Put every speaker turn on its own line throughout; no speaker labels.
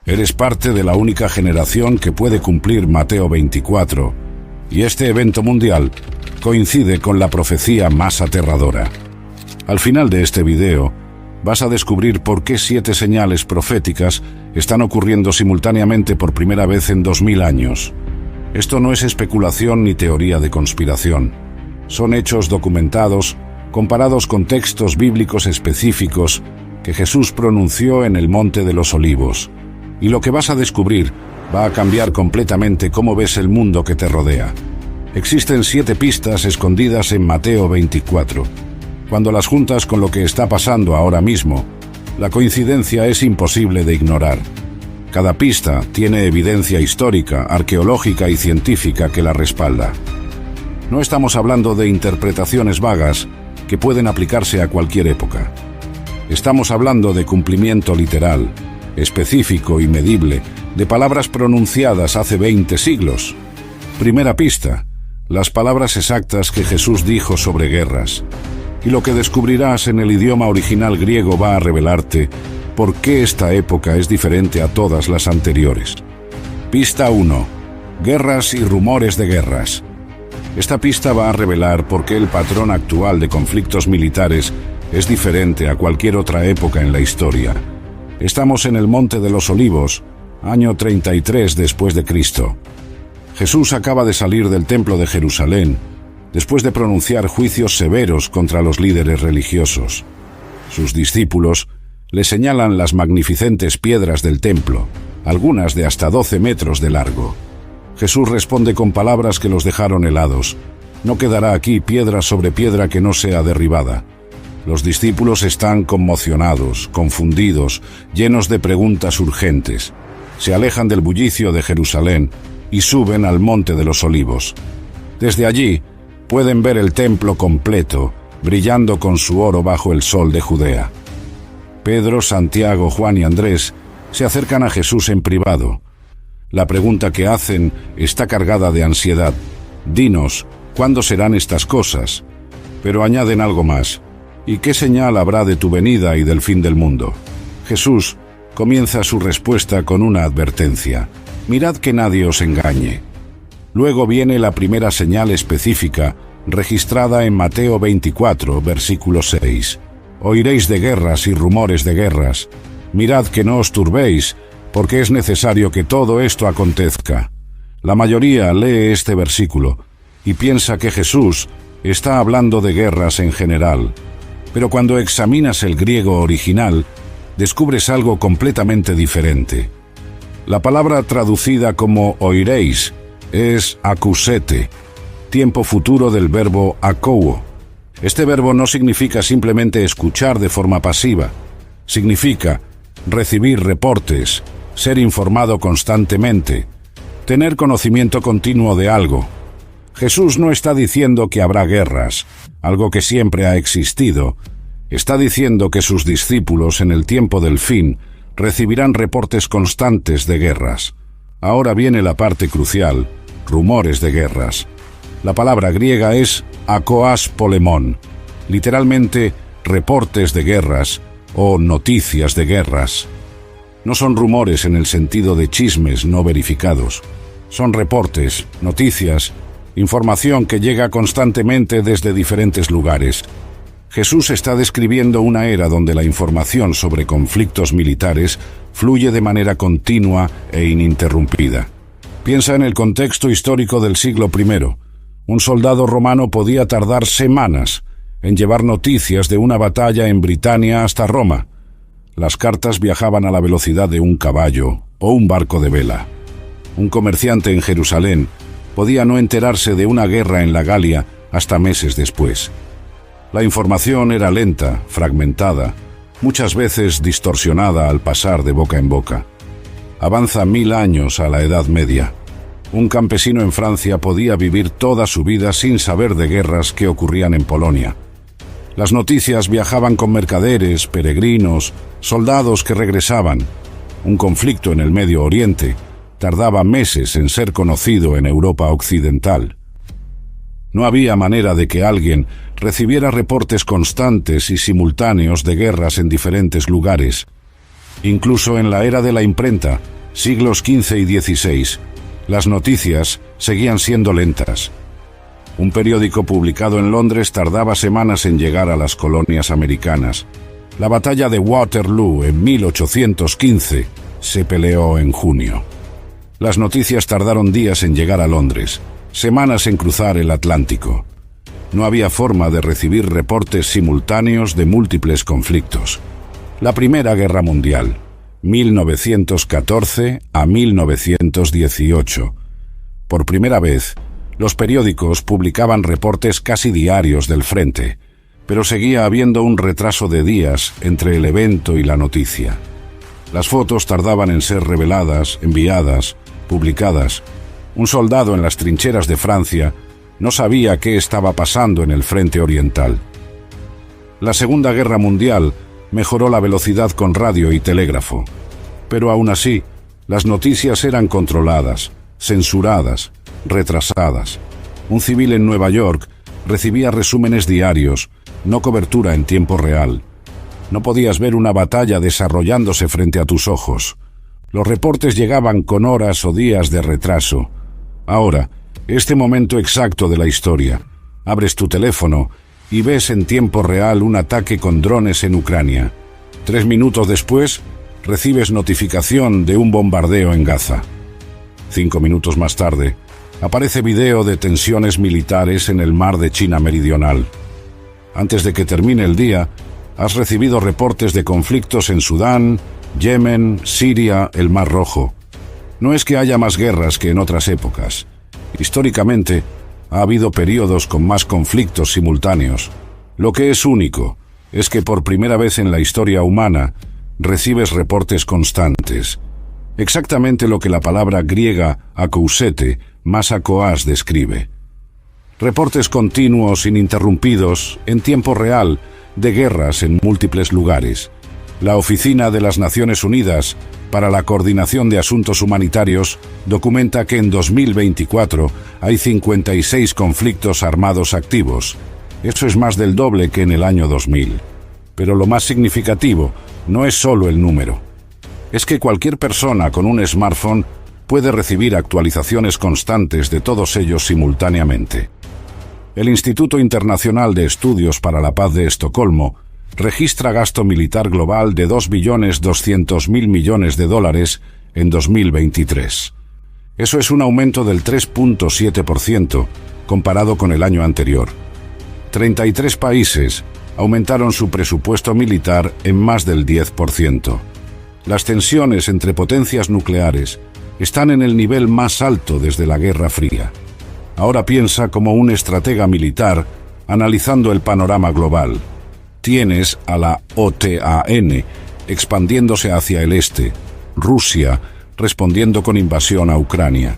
Eres parte de la única generación que puede cumplir Mateo 24, y este evento mundial coincide con la profecía más aterradora. Al final de este video, vas a descubrir por qué 7 señales proféticas están ocurriendo simultáneamente por primera vez en 2000 años. Esto no es especulación ni teoría de conspiración. Son hechos documentados, comparados con textos bíblicos específicos que Jesús pronunció en el Monte de los Olivos. Y lo que vas a descubrir va a cambiar completamente cómo ves el mundo que te rodea. Existen 7 pistas escondidas en Mateo 24. Cuando las juntas con lo que está pasando ahora mismo, la coincidencia es imposible de ignorar. Cada pista tiene evidencia histórica, arqueológica y científica que la respalda. No estamos hablando de interpretaciones vagas que pueden aplicarse a cualquier época. Estamos hablando de cumplimiento literal, específico y medible, de palabras pronunciadas hace 20 siglos. Primera pista, las palabras exactas que Jesús dijo sobre guerras. Y lo que descubrirás en el idioma original griego va a revelarte por qué esta época es diferente a todas las anteriores. Pista 1. Guerras y rumores de guerras. Esta pista va a revelar por qué el patrón actual de conflictos militares es diferente a cualquier otra época en la historia. Estamos en el Monte de los Olivos, año 33 después de Cristo. Jesús acaba de salir del Templo de Jerusalén, después de pronunciar juicios severos contra los líderes religiosos. Sus discípulos le señalan las magnificentes piedras del templo, algunas de hasta 12 metros de largo. Jesús responde con palabras que los dejaron helados. No quedará aquí piedra sobre piedra que no sea derribada. Los discípulos están conmocionados, confundidos, llenos de preguntas urgentes. Se alejan del bullicio de Jerusalén y suben al Monte de los Olivos. Desde allí pueden ver el templo completo, brillando con su oro bajo el sol de Judea. Pedro, Santiago, Juan y Andrés se acercan a Jesús en privado. La pregunta que hacen está cargada de ansiedad. Dinos, ¿cuándo serán estas cosas? Pero añaden algo más. ¿Y qué señal habrá de tu venida y del fin del mundo? Jesús comienza su respuesta con una advertencia. Mirad que nadie os engañe. Luego viene la primera señal específica, registrada en Mateo 24, versículo 6. Oiréis de guerras y rumores de guerras. Mirad que no os turbéis, porque es necesario que todo esto acontezca. La mayoría lee este versículo y piensa que Jesús está hablando de guerras en general. Pero cuando examinas el griego original, descubres algo completamente diferente. La palabra traducida como oiréis es acusete, tiempo futuro del verbo akouo. Este verbo no significa simplemente escuchar de forma pasiva. Significa recibir reportes, ser informado constantemente, tener conocimiento continuo de algo. Jesús no está diciendo que habrá guerras, algo que siempre ha existido. Está diciendo que sus discípulos en el tiempo del fin recibirán reportes constantes de guerras. Ahora viene la parte crucial, rumores de guerras. La palabra griega es akoas polemón, literalmente reportes de guerras o noticias de guerras. No son rumores en el sentido de chismes no verificados. Son reportes, noticias, información que llega constantemente desde diferentes lugares. Jesús está describiendo una era donde la información sobre conflictos militares fluye de manera continua e ininterrumpida. Piensa en el contexto histórico del siglo I. Un soldado romano podía tardar semanas en llevar noticias de una batalla en Britania hasta Roma. Las cartas viajaban a la velocidad de un caballo o un barco de vela. Un comerciante en Jerusalén podía no enterarse de una guerra en la Galia hasta meses después. La información era lenta, fragmentada, muchas veces distorsionada al pasar de boca en boca. Avanza 1000 años a la Edad Media. Un campesino en Francia podía vivir toda su vida sin saber de guerras que ocurrían en Polonia. Las noticias viajaban con mercaderes, peregrinos, soldados que regresaban. Un conflicto en el Medio Oriente tardaba meses en ser conocido en Europa Occidental. No había manera de que alguien recibiera reportes constantes y simultáneos de guerras en diferentes lugares. Incluso en la era de la imprenta, siglos XV y XVI, las noticias seguían siendo lentas. Un periódico publicado en Londres tardaba semanas en llegar a las colonias americanas. La batalla de Waterloo en 1815 se peleó en junio. Las noticias tardaron días en llegar a Londres, semanas en cruzar el Atlántico. No había forma de recibir reportes simultáneos de múltiples conflictos. La Primera Guerra Mundial, 1914 a 1918. Por primera vez, los periódicos publicaban reportes casi diarios del frente, pero seguía habiendo un retraso de días entre el evento y la noticia. Las fotos tardaban en ser reveladas, enviadas, publicadas. Un soldado en las trincheras de Francia no sabía qué estaba pasando en el frente oriental. La Segunda Guerra Mundial mejoró la velocidad con radio y telégrafo, pero aún así, las noticias eran controladas, censuradas, retrasadas. Un civil en Nueva York recibía resúmenes diarios, no cobertura en tiempo real. No podías ver una batalla desarrollándose frente a tus ojos. Los reportes llegaban con horas o días de retraso. Ahora, este momento exacto de la historia. Abres tu teléfono y ves en tiempo real un ataque con drones en Ucrania. 3 minutos después, recibes notificación de un bombardeo en Gaza. 5 minutos más tarde, aparece video de tensiones militares en el mar de China Meridional. Antes de que termine el día, has recibido reportes de conflictos en Sudán, Yemen, Siria, el Mar Rojo. No es que haya más guerras que en otras épocas. Históricamente, ha habido periodos con más conflictos simultáneos. Lo que es único es que por primera vez en la historia humana recibes reportes constantes. Exactamente lo que la palabra griega akousete, más akoás, describe. Reportes continuos, ininterrumpidos, en tiempo real, de guerras en múltiples lugares. La Oficina de las Naciones Unidas para la Coordinación de Asuntos Humanitarios documenta que en 2024 hay 56 conflictos armados activos. Eso es más del doble que en el año 2000. Pero lo más significativo no es solo el número. Es que cualquier persona con un smartphone puede recibir actualizaciones constantes de todos ellos simultáneamente. El Instituto Internacional de Estudios para la Paz de Estocolmo registra gasto militar global de $2.200.000 millones en 2023. Eso es un aumento del 3.7% comparado con el año anterior. 33 países aumentaron su presupuesto militar en más del 10%. Las tensiones entre potencias nucleares están en el nivel más alto desde la Guerra Fría. Ahora piensa como un estratega militar analizando el panorama global. Tienes a la OTAN expandiéndose hacia el este, Rusia respondiendo con invasión a Ucrania,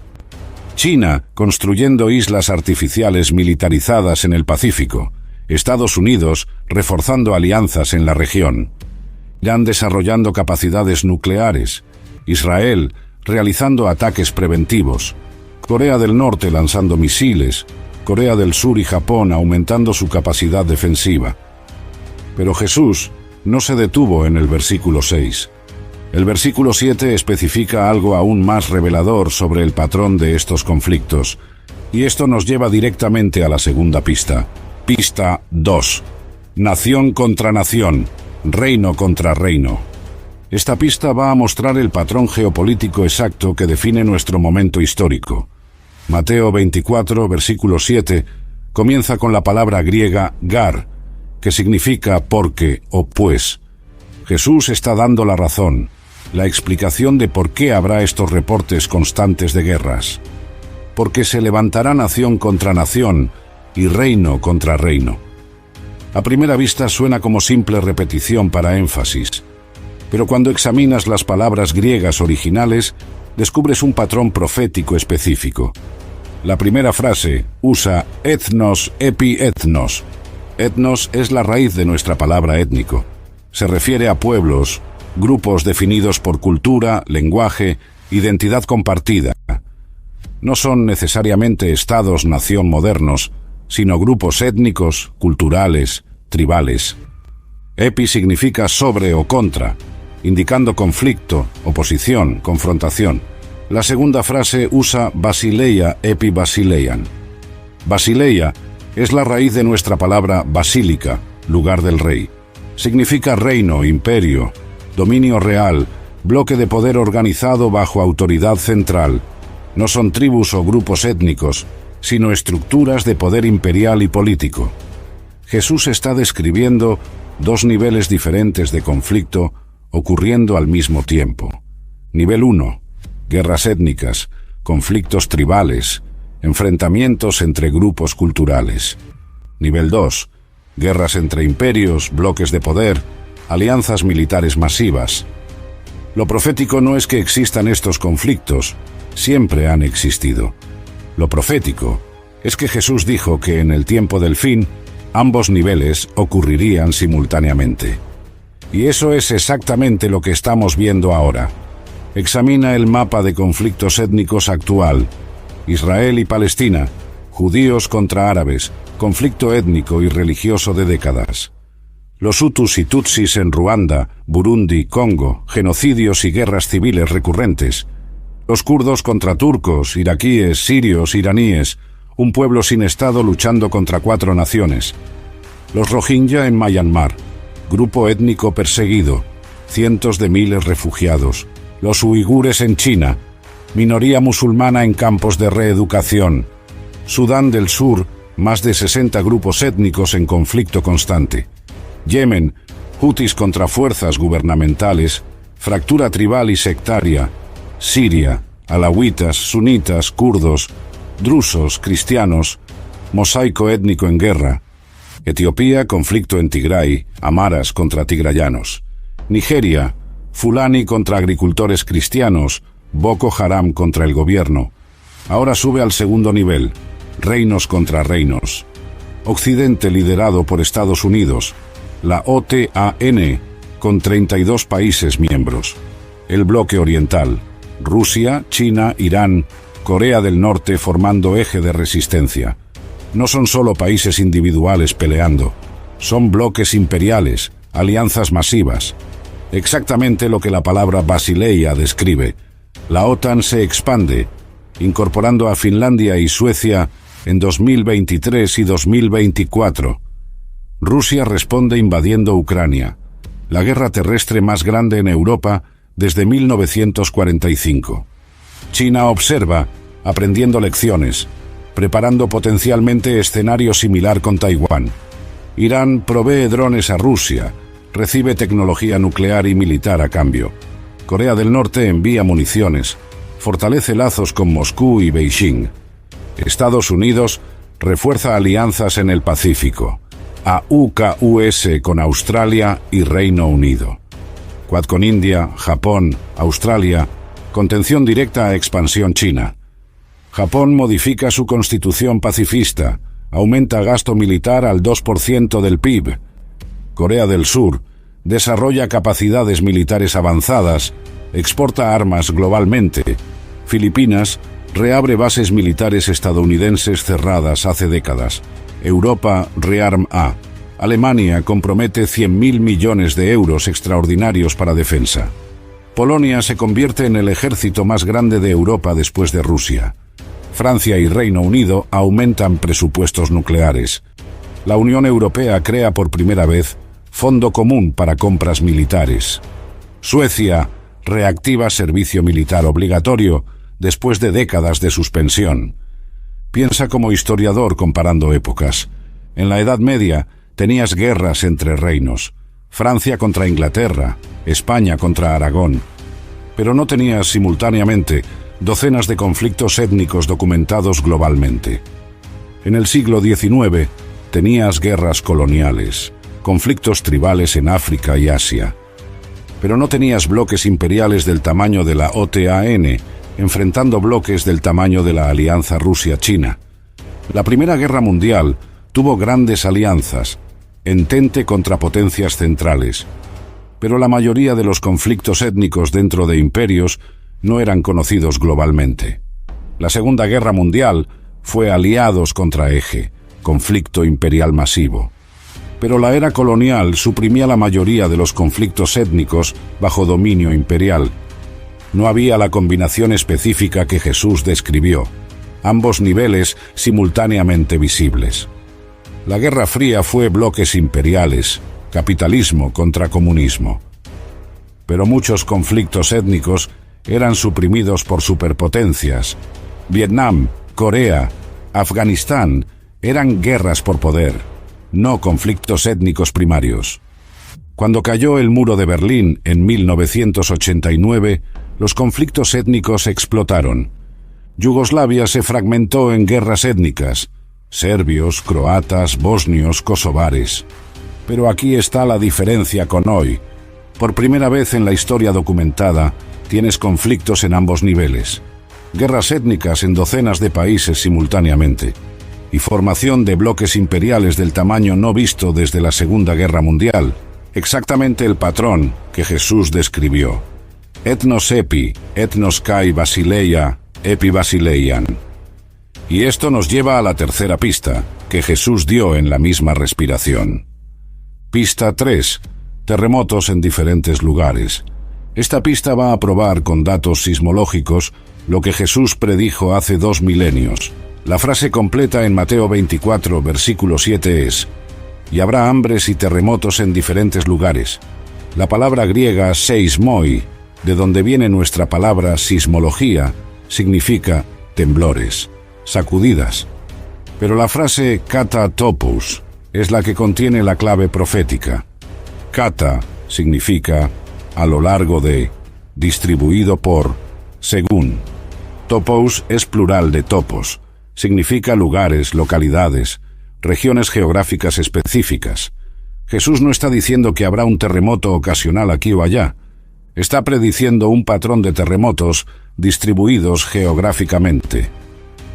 China construyendo islas artificiales militarizadas en el Pacífico, Estados Unidos reforzando alianzas en la región, Irán desarrollando capacidades nucleares, Israel realizando ataques preventivos, Corea del Norte lanzando misiles, Corea del Sur y Japón aumentando su capacidad defensiva. Pero Jesús no se detuvo en el versículo 6. El versículo 7 especifica algo aún más revelador sobre el patrón de estos conflictos, y esto nos lleva directamente a la segunda pista. Pista 2. Nación contra nación, reino contra reino. Esta pista va a mostrar el patrón geopolítico exacto que define nuestro momento histórico. Mateo 24, versículo 7, comienza con la palabra griega gar, que significa porque o pues. Jesús está dando la razón, la explicación de por qué habrá estos reportes constantes de guerras. Porque se levantará nación contra nación y reino contra reino. A primera vista suena como simple repetición para énfasis, pero cuando examinas las palabras griegas originales, descubres un patrón profético específico. La primera frase usa ethnos epi ethnos. Etnos es la raíz de nuestra palabra étnico. Se refiere a pueblos, grupos definidos por cultura, lenguaje, identidad compartida. No son necesariamente estados-nación modernos, sino grupos étnicos, culturales, tribales. Epi significa sobre o contra. indicando conflicto, oposición, confrontación. La segunda frase usa Basileia epi Basileian. Basileia es la raíz de nuestra palabra basílica, lugar del rey. Significa reino, imperio, dominio real, bloque de poder organizado bajo autoridad central. No son tribus o grupos étnicos, sino estructuras de poder imperial y político. Jesús está describiendo dos niveles diferentes de conflicto ocurriendo al mismo tiempo. Nivel 1. Guerras étnicas, conflictos tribales, enfrentamientos entre grupos culturales. Nivel 2. Guerras entre imperios, bloques de poder, alianzas militares masivas. Lo profético no es que existan estos conflictos, siempre han existido. Lo profético es que Jesús dijo que en el tiempo del fin, ambos niveles ocurrirían simultáneamente. Y eso es exactamente lo que estamos viendo ahora. Examina el mapa de conflictos étnicos actual. Israel y Palestina, judíos contra árabes, conflicto étnico y religioso de décadas. Los hutus y tutsis en Ruanda, Burundi, Congo, genocidios y guerras civiles recurrentes. Los kurdos contra turcos, iraquíes, sirios, iraníes, un pueblo sin estado luchando contra 4 naciones. Los rohingya en Myanmar, grupo étnico perseguido, cientos de miles refugiados. Los uigures en China, minoría musulmana en campos de reeducación. Sudán del Sur, más de 60 grupos étnicos en conflicto constante. Yemen, hutis contra fuerzas gubernamentales, fractura tribal y sectaria. Siria, alawitas, sunitas, kurdos, drusos, cristianos, mosaico étnico en guerra. Etiopía, conflicto en Tigray, amaras contra tigrayanos. Nigeria, Fulani contra agricultores cristianos, Boko Haram contra el gobierno. Ahora sube al segundo nivel, reinos contra reinos. Occidente liderado por Estados Unidos, la OTAN, con 32 países miembros. El bloque oriental, Rusia, China, Irán, Corea del Norte formando eje de resistencia. No son solo países individuales peleando, son bloques imperiales, alianzas masivas. Exactamente lo que la palabra Basileia describe. La OTAN se expande, incorporando a Finlandia y Suecia en 2023 y 2024. Rusia responde invadiendo Ucrania, la guerra terrestre más grande en Europa desde 1945. China observa, aprendiendo lecciones, preparando potencialmente escenario similar con Taiwán. Irán provee drones a Rusia, recibe tecnología nuclear y militar a cambio. Corea del Norte envía municiones, fortalece lazos con Moscú y Beijing. Estados Unidos refuerza alianzas en el Pacífico. AUKUS con Australia y Reino Unido. Quad con India, Japón, Australia, contención directa a expansión china. Japón modifica su constitución pacifista, aumenta gasto militar al 2% del PIB. Corea del Sur desarrolla capacidades militares avanzadas, exporta armas globalmente. Filipinas reabre bases militares estadounidenses cerradas hace décadas. Europa rearma. Alemania compromete 100.000 millones de euros extraordinarios para defensa. Polonia se convierte en el ejército más grande de Europa después de Rusia. Francia y Reino Unido aumentan presupuestos nucleares. La Unión Europea crea por primera vez Fondo Común para Compras Militares. Suecia reactiva servicio militar obligatorio después de décadas de suspensión. Piensa como historiador comparando épocas. En la Edad Media tenías guerras entre reinos. Francia contra Inglaterra, España contra Aragón. Pero no tenías simultáneamente docenas de conflictos étnicos documentados globalmente. En el siglo XIX tenías guerras coloniales, conflictos tribales en África y Asia. Pero no tenías bloques imperiales del tamaño de la OTAN, enfrentando bloques del tamaño de la Alianza Rusia-China. La Primera Guerra Mundial tuvo grandes alianzas, entente contra potencias centrales, pero la mayoría de los conflictos étnicos dentro de imperios no eran conocidos globalmente. La Segunda Guerra Mundial fue aliados contra eje, conflicto imperial masivo. Pero la era colonial suprimía la mayoría de los conflictos étnicos bajo dominio imperial. No había la combinación específica que Jesús describió, ambos niveles simultáneamente visibles. La Guerra Fría fue bloques imperiales, capitalismo contra comunismo. Pero muchos conflictos étnicos eran suprimidos por superpotencias. Vietnam, Corea, Afganistán eran guerras por poder, no conflictos étnicos primarios. Cuando cayó el muro de Berlín en 1989, los conflictos étnicos explotaron. Yugoslavia se fragmentó en guerras étnicas, serbios, croatas, bosnios, kosovares. Pero aquí está la diferencia con hoy. Por primera vez en la historia documentada, tienes conflictos en ambos niveles. Guerras étnicas en docenas de países simultáneamente. Y formación de bloques imperiales del tamaño no visto desde la Segunda Guerra Mundial. Exactamente el patrón que Jesús describió. Ethnos epi, ethnos kai basileia, epi basileian. Y esto nos lleva a la tercera pista, que Jesús dio en la misma respiración. Pista 3. Terremotos en diferentes lugares. Esta pista va a probar con datos sismológicos lo que Jesús predijo hace 2 milenios. La frase completa en Mateo 24, versículo 7 es: y habrá hambres y terremotos en diferentes lugares. La palabra griega seismoi, de donde viene nuestra palabra sismología, significa temblores, sacudidas. Pero la frase kata topos es la que contiene la clave profética. Kata significa a lo largo de, distribuido por, según. Topos es plural de topos, significa lugares, localidades, regiones geográficas específicas. Jesús no está diciendo que habrá un terremoto ocasional aquí o allá. Está prediciendo un patrón de terremotos distribuidos geográficamente,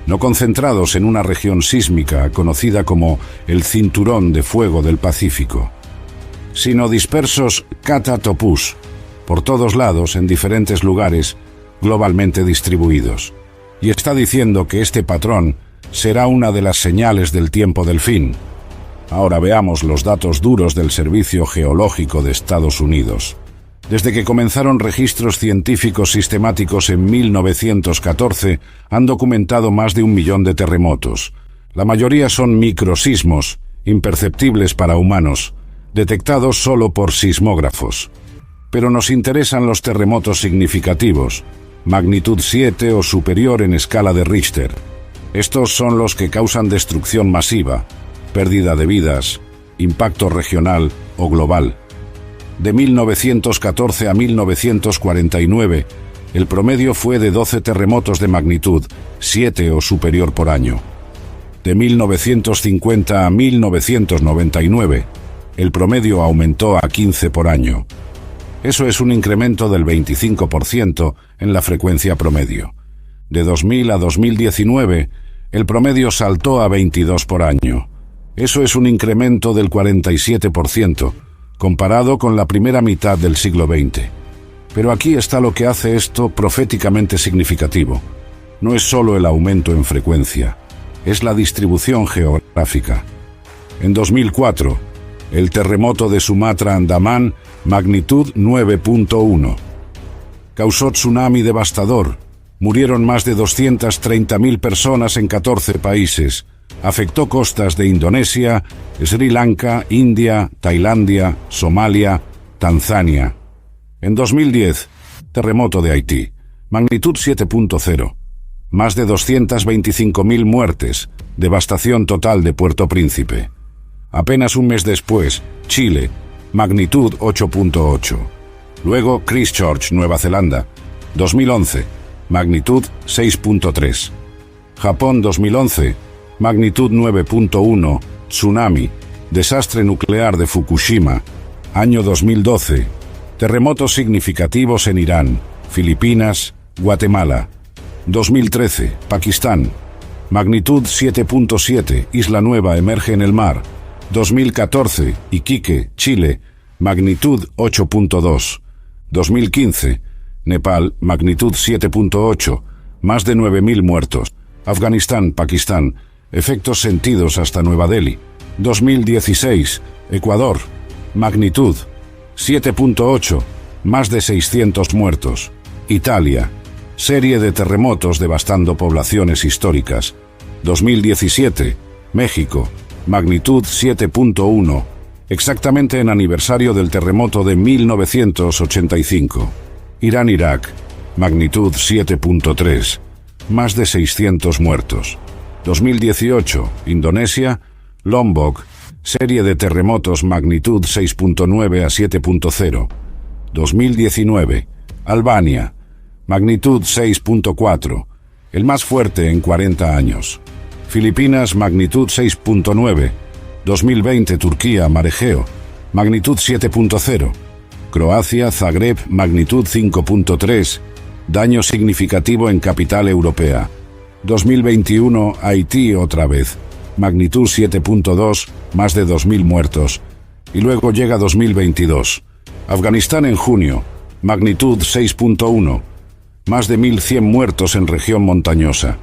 no concentrados en una región sísmica conocida como el Cinturón de Fuego del Pacífico, sino dispersos kata topus, por todos lados, en diferentes lugares, globalmente distribuidos. Y está diciendo que este patrón será una de las señales del tiempo del fin. Ahora veamos los datos duros del Servicio Geológico de Estados Unidos. Desde que comenzaron registros científicos sistemáticos en 1914, han documentado más de 1 millón de terremotos. La mayoría son microsismos, imperceptibles para humanos, detectados solo por sismógrafos. Pero nos interesan los terremotos significativos, magnitud 7 o superior en escala de Richter. Estos son los que causan destrucción masiva, pérdida de vidas, impacto regional o global. De 1914 a 1949, el promedio fue de 12 terremotos de magnitud 7 o superior por año. De 1950 a 1999, el promedio aumentó a 15 por año. Eso es un incremento del 25% en la frecuencia promedio. De 2000 a 2019, el promedio saltó a 22 por año. Eso es un incremento del 47%, comparado con la primera mitad del siglo XX. Pero aquí está lo que hace esto proféticamente significativo. No es solo el aumento en frecuencia, es la distribución geográfica. En 2004, el terremoto de Sumatra-Andamán, magnitud 9.1. Causó tsunami devastador. Murieron más de 230.000 personas en 14 países. Afectó costas de Indonesia, Sri Lanka, India, Tailandia, Somalia, Tanzania. En 2010, terremoto de Haití, magnitud 7.0. Más de 225.000 muertes, devastación total de Puerto Príncipe. Apenas un mes después, Chile, magnitud 8.8. Luego Christchurch, Nueva Zelanda, 2011, magnitud 6.3. Japón 2011, magnitud 9.1, tsunami, desastre nuclear de Fukushima, año 2012, terremotos significativos en Irán, Filipinas, Guatemala. 2013, Pakistán, magnitud 7.7, Isla Nueva emerge en el mar. 2014, Iquique, Chile, magnitud 8.2. 2015, Nepal, magnitud 7.8, más de 9.000 muertos. Afganistán, Pakistán, efectos sentidos hasta Nueva Delhi. 2016, Ecuador, magnitud 7.8, más de 600 muertos. Italia, serie de terremotos devastando poblaciones históricas. 2017, México, magnitud 7.1, exactamente en aniversario del terremoto de 1985. Irán-Irak, magnitud 7.3, más de 600 muertos. 2018, Indonesia, Lombok, serie de terremotos magnitud 6.9 a 7.0. 2019, Albania, magnitud 6.4, el más fuerte en 40 años. Filipinas, magnitud 6.9. 2020, Turquía, Marejeo, magnitud 7.0. Croacia, Zagreb, magnitud 5.3, daño significativo en capital europea. 2021, Haití otra vez, magnitud 7.2, más de 2.000 muertos. Y luego llega 2022. Afganistán en junio, magnitud 6.1, más de 1.100 muertos en región montañosa.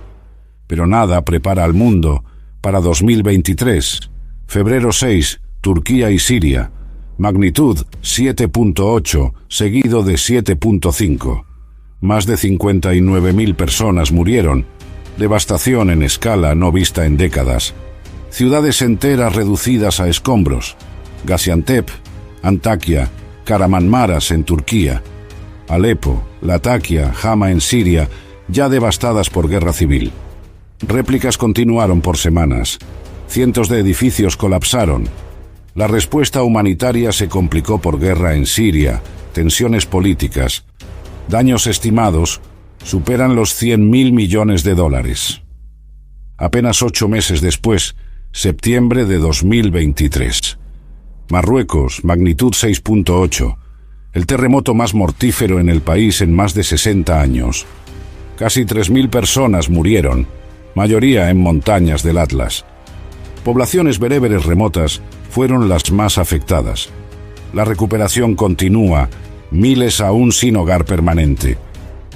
Pero nada prepara al mundo para 2023. Febrero 6, Turquía y Siria, magnitud 7.8, seguido de 7.5. Más de 59.000 personas murieron. Devastación en escala no vista en décadas. Ciudades enteras reducidas a escombros. Gaziantep, Antakya, Kahramanmaraş en Turquía. Alepo, Latakia, Hama en Siria, ya devastadas por guerra civil. Réplicas continuaron por semanas. Cientos de edificios colapsaron. La respuesta humanitaria se complicó por guerra en Siria, tensiones políticas. Daños estimados superan los 100.000 millones de dólares. Apenas 8 meses después, septiembre de 2023. Marruecos, magnitud 6.8. El terremoto más mortífero en el país en más de 60 años. Casi 3.000 personas murieron, mayoría en montañas del Atlas. Poblaciones bereberes remotas fueron las más afectadas. La recuperación continúa, miles aún sin hogar permanente.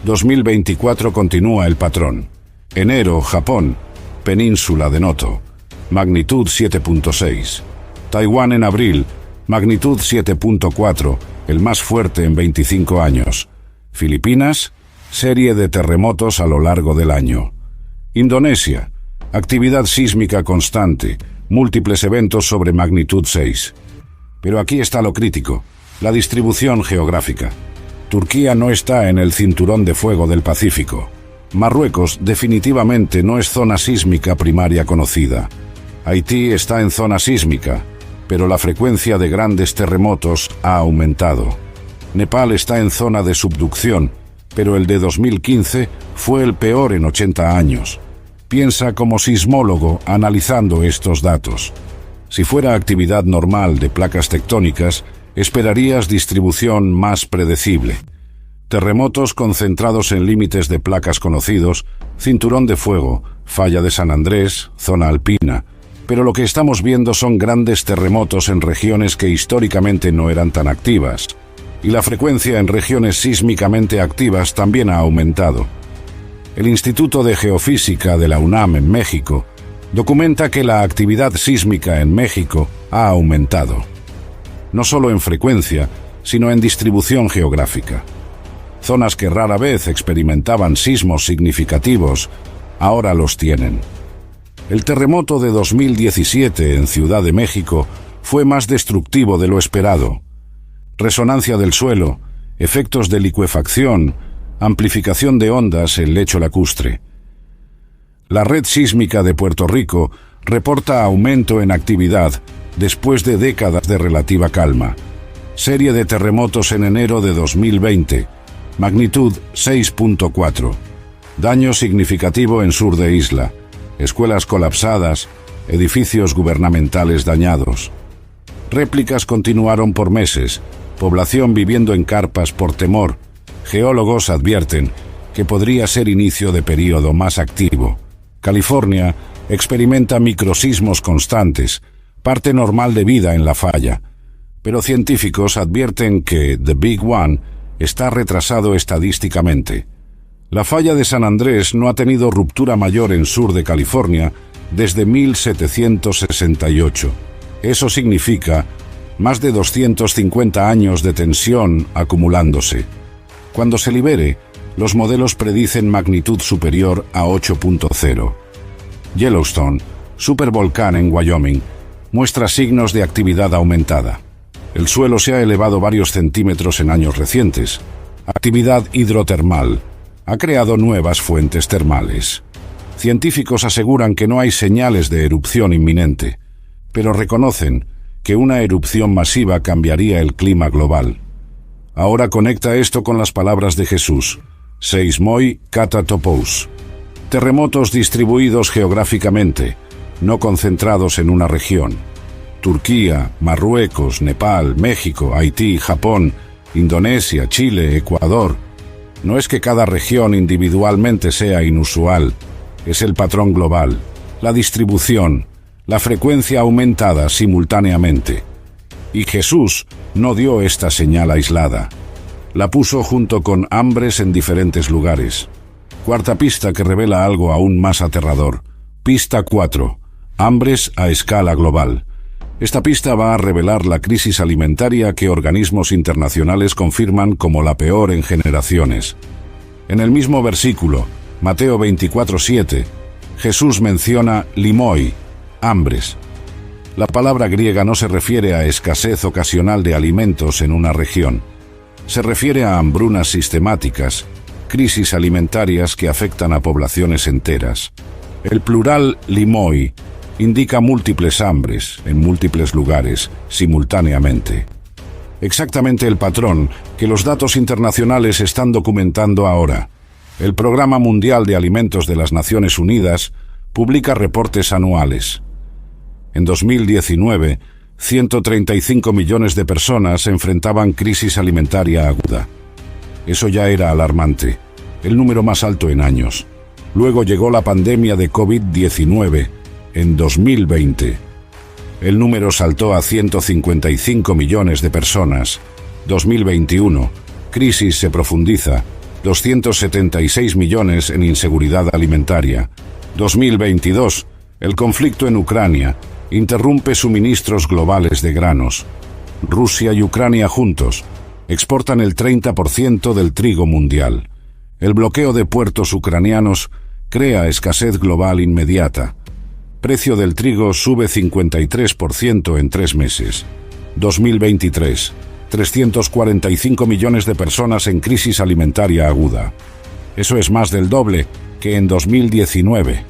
2024 continúa el patrón. Enero, Japón, península de Noto, magnitud 7.6. Taiwán en abril, magnitud 7.4, el más fuerte en 25 años. Filipinas, serie de terremotos a lo largo del año. Indonesia, actividad sísmica constante, múltiples eventos sobre magnitud 6. Pero aquí está lo crítico, la distribución geográfica. Turquía no está en el cinturón de fuego del Pacífico. Marruecos definitivamente no es zona sísmica primaria conocida. Haití está en zona sísmica, pero la frecuencia de grandes terremotos ha aumentado. Nepal está en zona de subducción, pero el de 2015 fue el peor en 80 años. Piensa como sismólogo analizando estos datos. Si fuera actividad normal de placas tectónicas, esperarías distribución más predecible. Terremotos concentrados en límites de placas conocidos, cinturón de fuego, falla de San Andrés, zona alpina. Pero lo que estamos viendo son grandes terremotos en regiones que históricamente no eran tan activas. Y la frecuencia en regiones sísmicamente activas también ha aumentado. El Instituto de Geofísica de la UNAM en México documenta que la actividad sísmica en México ha aumentado. No solo en frecuencia, sino en distribución geográfica. Zonas que rara vez experimentaban sismos significativos, ahora los tienen. El terremoto de 2017 en Ciudad de México fue más destructivo de lo esperado. Resonancia del suelo, efectos de licuefacción, amplificación de ondas en lecho lacustre. La red sísmica de Puerto Rico reporta aumento en actividad después de décadas de relativa calma. Serie de terremotos en enero de 2020, magnitud 6.4. Daño significativo en sur de isla, escuelas colapsadas, edificios gubernamentales dañados. Réplicas continuaron por meses, población viviendo en carpas por temor. Geólogos advierten que podría ser inicio de período más activo. California experimenta microsismos constantes, parte normal de vida en la falla. Pero científicos advierten que The Big One está retrasado estadísticamente. La falla de San Andrés no ha tenido ruptura mayor en sur de California desde 1768. Eso significa más de 250 años de tensión acumulándose. Cuando se libere, los modelos predicen magnitud superior a 8.0. Yellowstone, supervolcán en Wyoming, muestra signos de actividad aumentada. El suelo se ha elevado varios centímetros en años recientes. Actividad hidrotermal ha creado nuevas fuentes termales. Científicos aseguran que no hay señales de erupción inminente, pero reconocen que una erupción masiva cambiaría el clima global. Ahora conecta esto con las palabras de Jesús: seismoi kata topous. Terremotos distribuidos geográficamente, no concentrados en una región. Turquía, Marruecos, Nepal, México, Haití, Japón, Indonesia, Chile, Ecuador. No es que cada región individualmente sea inusual, es el patrón global, la distribución, la frecuencia aumentada simultáneamente. Y Jesús no dio esta señal aislada. La puso junto con hambres en diferentes lugares. Cuarta pista que revela algo aún más aterrador. Pista 4. Hambres a escala global. Esta pista va a revelar la crisis alimentaria que organismos internacionales confirman como la peor en generaciones. En el mismo versículo, Mateo 24:7, Jesús menciona limoi, hambres. La palabra griega no se refiere a escasez ocasional de alimentos en una región. Se refiere a hambrunas sistemáticas, crisis alimentarias que afectan a poblaciones enteras. El plural limoi indica múltiples hambres en múltiples lugares, simultáneamente. Exactamente el patrón que los datos internacionales están documentando ahora. El Programa Mundial de Alimentos de las Naciones Unidas publica reportes anuales. En 2019, 135 millones de personas enfrentaban crisis alimentaria aguda. Eso ya era alarmante, el número más alto en años. Luego llegó la pandemia de COVID-19 en 2020. El número saltó a 155 millones de personas. 2021, crisis se profundiza. 276 millones en inseguridad alimentaria. 2022, el conflicto en Ucrania interrumpe suministros globales de granos. Rusia y Ucrania juntos exportan el 30% del trigo mundial. El bloqueo de puertos ucranianos crea escasez global inmediata. Precio del trigo sube 53% en 3 meses. 2023, 345 millones de personas en crisis alimentaria aguda. Eso es más del doble que en 2019.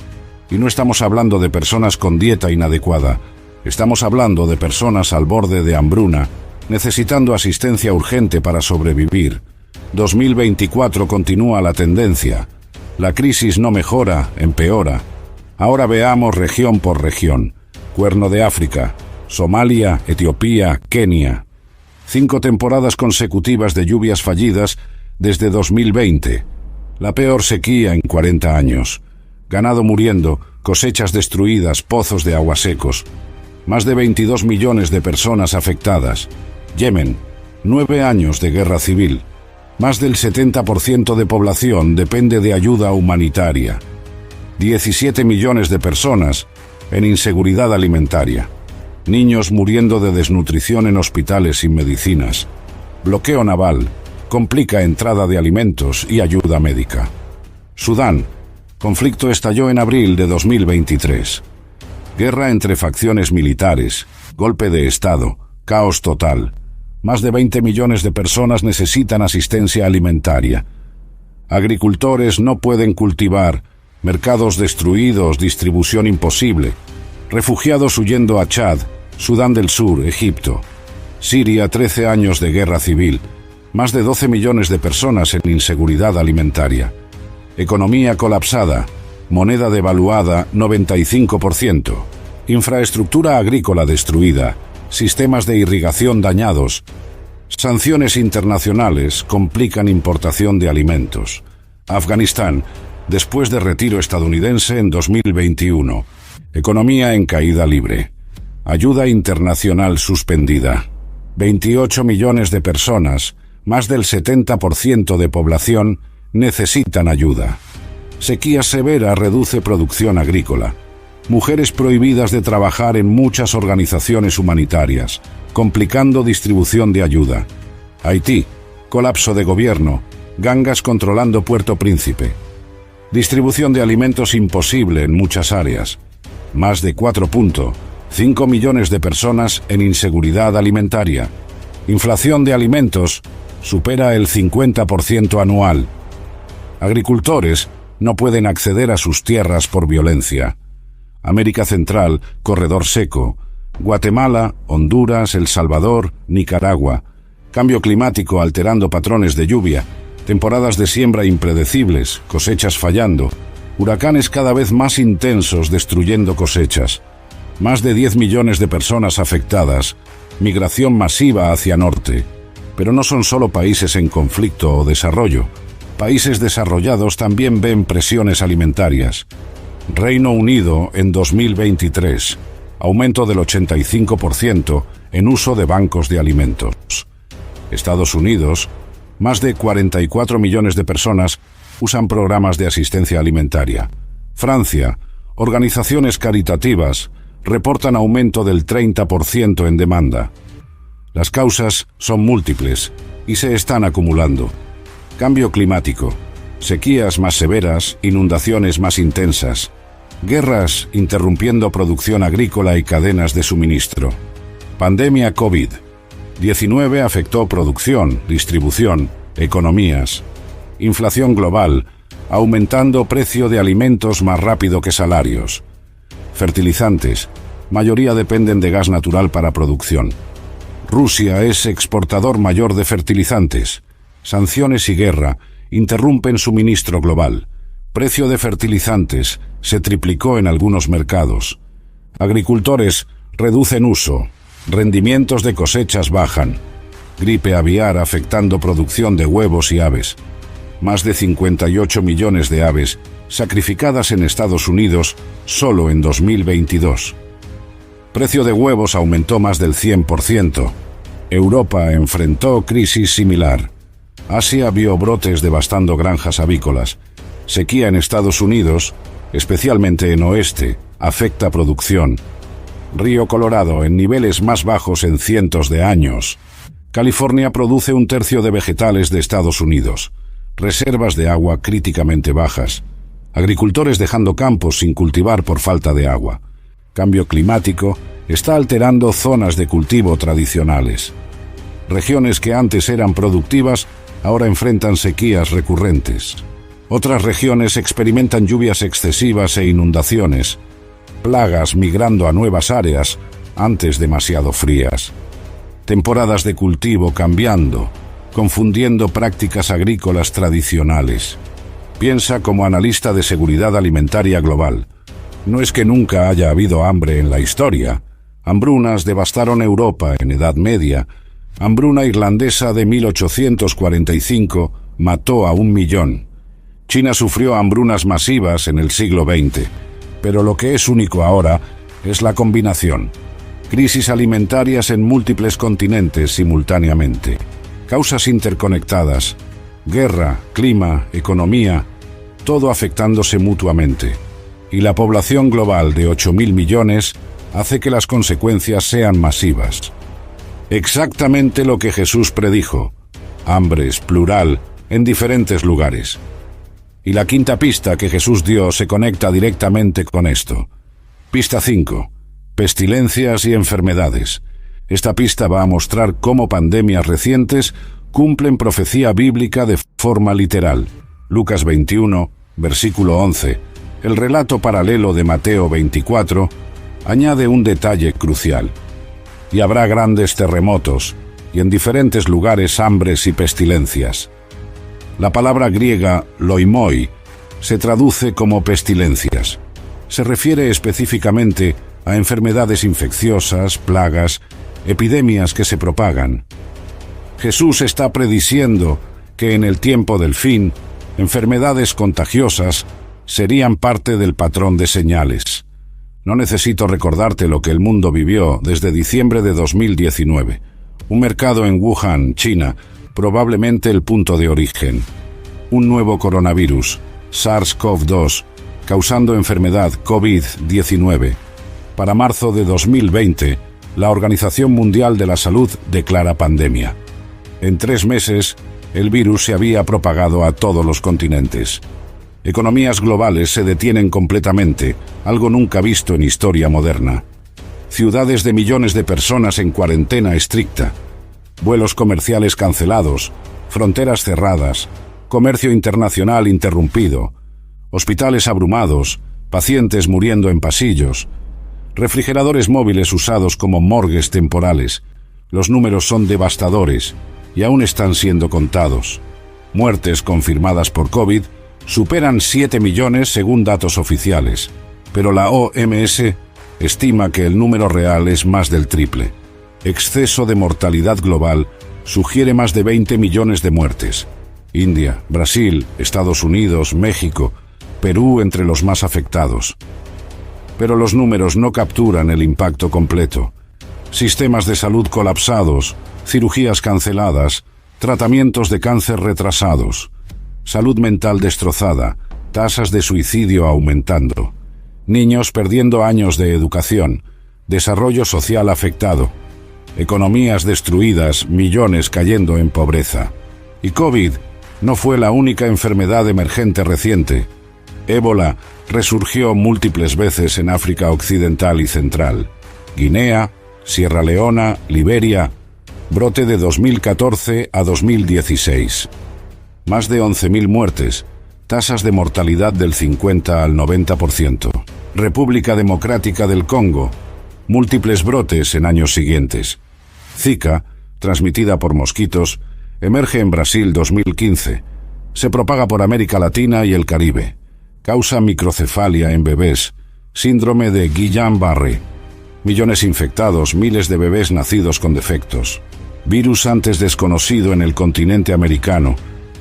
Y no estamos hablando de personas con dieta inadecuada. Estamos hablando de personas al borde de hambruna, necesitando asistencia urgente para sobrevivir. 2024 continúa la tendencia. La crisis no mejora, empeora. Ahora veamos región por región. Cuerno de África, Somalia, Etiopía, Kenia. 5 temporadas consecutivas de lluvias fallidas desde 2020. La peor sequía en 40 años. Ganado muriendo, cosechas destruidas, pozos de agua secos. Más de 22 millones de personas afectadas. Yemen, 9 años de guerra civil. Más del 70% de población depende de ayuda humanitaria. 17 millones de personas en inseguridad alimentaria. Niños muriendo de desnutrición en hospitales sin medicinas. Bloqueo naval complica entrada de alimentos y ayuda médica. Sudán, conflicto estalló en abril de 2023. Guerra entre facciones militares, golpe de Estado, caos total. Más de 20 millones de personas necesitan asistencia alimentaria. Agricultores no pueden cultivar, mercados destruidos, distribución imposible. Refugiados huyendo a Chad, Sudán del Sur, Egipto. Siria, 13 años de guerra civil. Más de 12 millones de personas en inseguridad alimentaria. Economía colapsada. Moneda devaluada 95%. Infraestructura agrícola destruida. Sistemas de irrigación dañados. Sanciones internacionales complican importación de alimentos. Afganistán, después de retiro estadounidense en 2021. Economía en caída libre. Ayuda internacional suspendida. 28 millones de personas, más del 70% de población, necesitan ayuda. Sequía severa reduce producción agrícola. mujeres prohibidas de trabajar en muchas organizaciones humanitarias, complicando distribución de ayuda. Haití, colapso de gobierno, gangas controlando Puerto Príncipe. Distribución de alimentos imposible en muchas áreas. Más de 4.5 millones de personas en inseguridad alimentaria. Inflación de alimentos supera el 50% anual. Agricultores no pueden acceder a sus tierras por violencia. América Central, corredor seco. Guatemala, Honduras, El Salvador, Nicaragua. Cambio climático alterando patrones de lluvia. Temporadas de siembra impredecibles, cosechas fallando. Huracanes cada vez más intensos destruyendo cosechas. Más de 10 millones de personas afectadas. Migración masiva hacia norte. Pero no son solo países en conflicto o desarrollo. Países desarrollados también ven presiones alimentarias. Reino Unido en 2023. Aumento del 85% en uso de bancos de alimentos. Estados Unidos, más de 44 millones de personas usan programas de asistencia alimentaria. Francia, organizaciones caritativas reportan aumento del 30% en demanda. Las causas son múltiples y se están acumulando. Cambio climático, sequías más severas, inundaciones más intensas, guerras interrumpiendo producción agrícola y cadenas de suministro. Pandemia COVID-19 afectó producción, distribución, economías. Inflación global, aumentando precio de alimentos más rápido que salarios. Fertilizantes, mayoría dependen de gas natural para producción. Rusia es exportador mayor de fertilizantes. Sanciones y guerra interrumpen suministro global. Precio de fertilizantes se triplicó en algunos mercados. Agricultores reducen uso. Rendimientos de cosechas bajan. Gripe aviar afectando producción de huevos y aves. Más de 58 millones de aves sacrificadas en Estados Unidos solo en 2022. Precio de huevos aumentó más del 100%. Europa enfrentó crisis similar. Asia vio brotes devastando granjas avícolas. Sequía en Estados Unidos, especialmente en oeste, afecta producción. Río Colorado en niveles más bajos en cientos de años. California produce un tercio de vegetales de Estados Unidos. Reservas de agua críticamente bajas. Agricultores dejando campos sin cultivar por falta de agua. Cambio climático está alterando zonas de cultivo tradicionales. Regiones que antes eran productivas ahora enfrentan sequías recurrentes. Otras regiones experimentan lluvias excesivas e inundaciones. Plagas migrando a nuevas áreas antes demasiado frías. Temporadas de cultivo cambiando, confundiendo prácticas agrícolas tradicionales. Piensa como analista de seguridad alimentaria global. No es que nunca haya habido hambre en la historia. Hambrunas devastaron Europa en Edad Media. Hambruna irlandesa de 1845 mató a 1 millón. China sufrió hambrunas masivas en el siglo XX. Pero lo que es único ahora es la combinación. Crisis alimentarias en múltiples continentes simultáneamente. Causas interconectadas. Guerra, clima, economía, todo afectándose mutuamente. Y la población global de 8.000 millones hace que las consecuencias sean masivas. Exactamente lo que Jesús predijo. Hambres, plural, en diferentes lugares. Y la quinta pista que Jesús dio se conecta directamente con esto. Pista 5. Pestilencias y enfermedades. Esta pista va a mostrar cómo pandemias recientes cumplen profecía bíblica de forma literal. Lucas 21, versículo 11. El relato paralelo de Mateo 24 añade un detalle crucial. Y habrá grandes terremotos, y en diferentes lugares hambres y pestilencias. La palabra griega loimoi se traduce como pestilencias. Se refiere específicamente a enfermedades infecciosas, plagas, epidemias que se propagan. Jesús está prediciendo que en el tiempo del fin, enfermedades contagiosas serían parte del patrón de señales. No necesito recordarte lo que el mundo vivió desde diciembre de 2019. Un mercado en Wuhan, China, probablemente el punto de origen. Un nuevo coronavirus, SARS-CoV-2, causando enfermedad COVID-19. Para marzo de 2020, la Organización Mundial de la Salud declara pandemia. En 3 meses, el virus se había propagado a todos los continentes. Economías globales se detienen completamente, algo nunca visto en historia moderna. Ciudades de millones de personas en cuarentena estricta, vuelos comerciales cancelados, fronteras cerradas, comercio internacional interrumpido, hospitales abrumados, pacientes muriendo en pasillos, refrigeradores móviles usados como morgues temporales. Los números son devastadores y aún están siendo contados. Muertes confirmadas por COVID superan 7 millones según datos oficiales, pero la OMS estima que el número real es más del triple. Exceso de mortalidad global sugiere más de 20 millones de muertes. India, Brasil, Estados Unidos, México, Perú entre los más afectados. Pero los números no capturan el impacto completo. Sistemas de salud colapsados, cirugías canceladas, tratamientos de cáncer retrasados, salud mental destrozada, tasas de suicidio aumentando, niños perdiendo años de educación, desarrollo social afectado, economías destruidas, millones cayendo en pobreza. Y COVID no fue la única enfermedad emergente reciente. Ébola resurgió múltiples veces en África Occidental y Central. Guinea, Sierra Leona, Liberia, brote de 2014 a 2016. Más de 11.000 muertes, tasas de mortalidad del 50 al 90%. República Democrática del Congo, múltiples brotes en años siguientes. Zika, transmitida por mosquitos, emerge en Brasil 2015. Se propaga por América Latina y el Caribe. Causa microcefalia en bebés, síndrome de Guillain-Barré. Millones infectados, miles de bebés nacidos con defectos. Virus antes desconocido en el continente americano.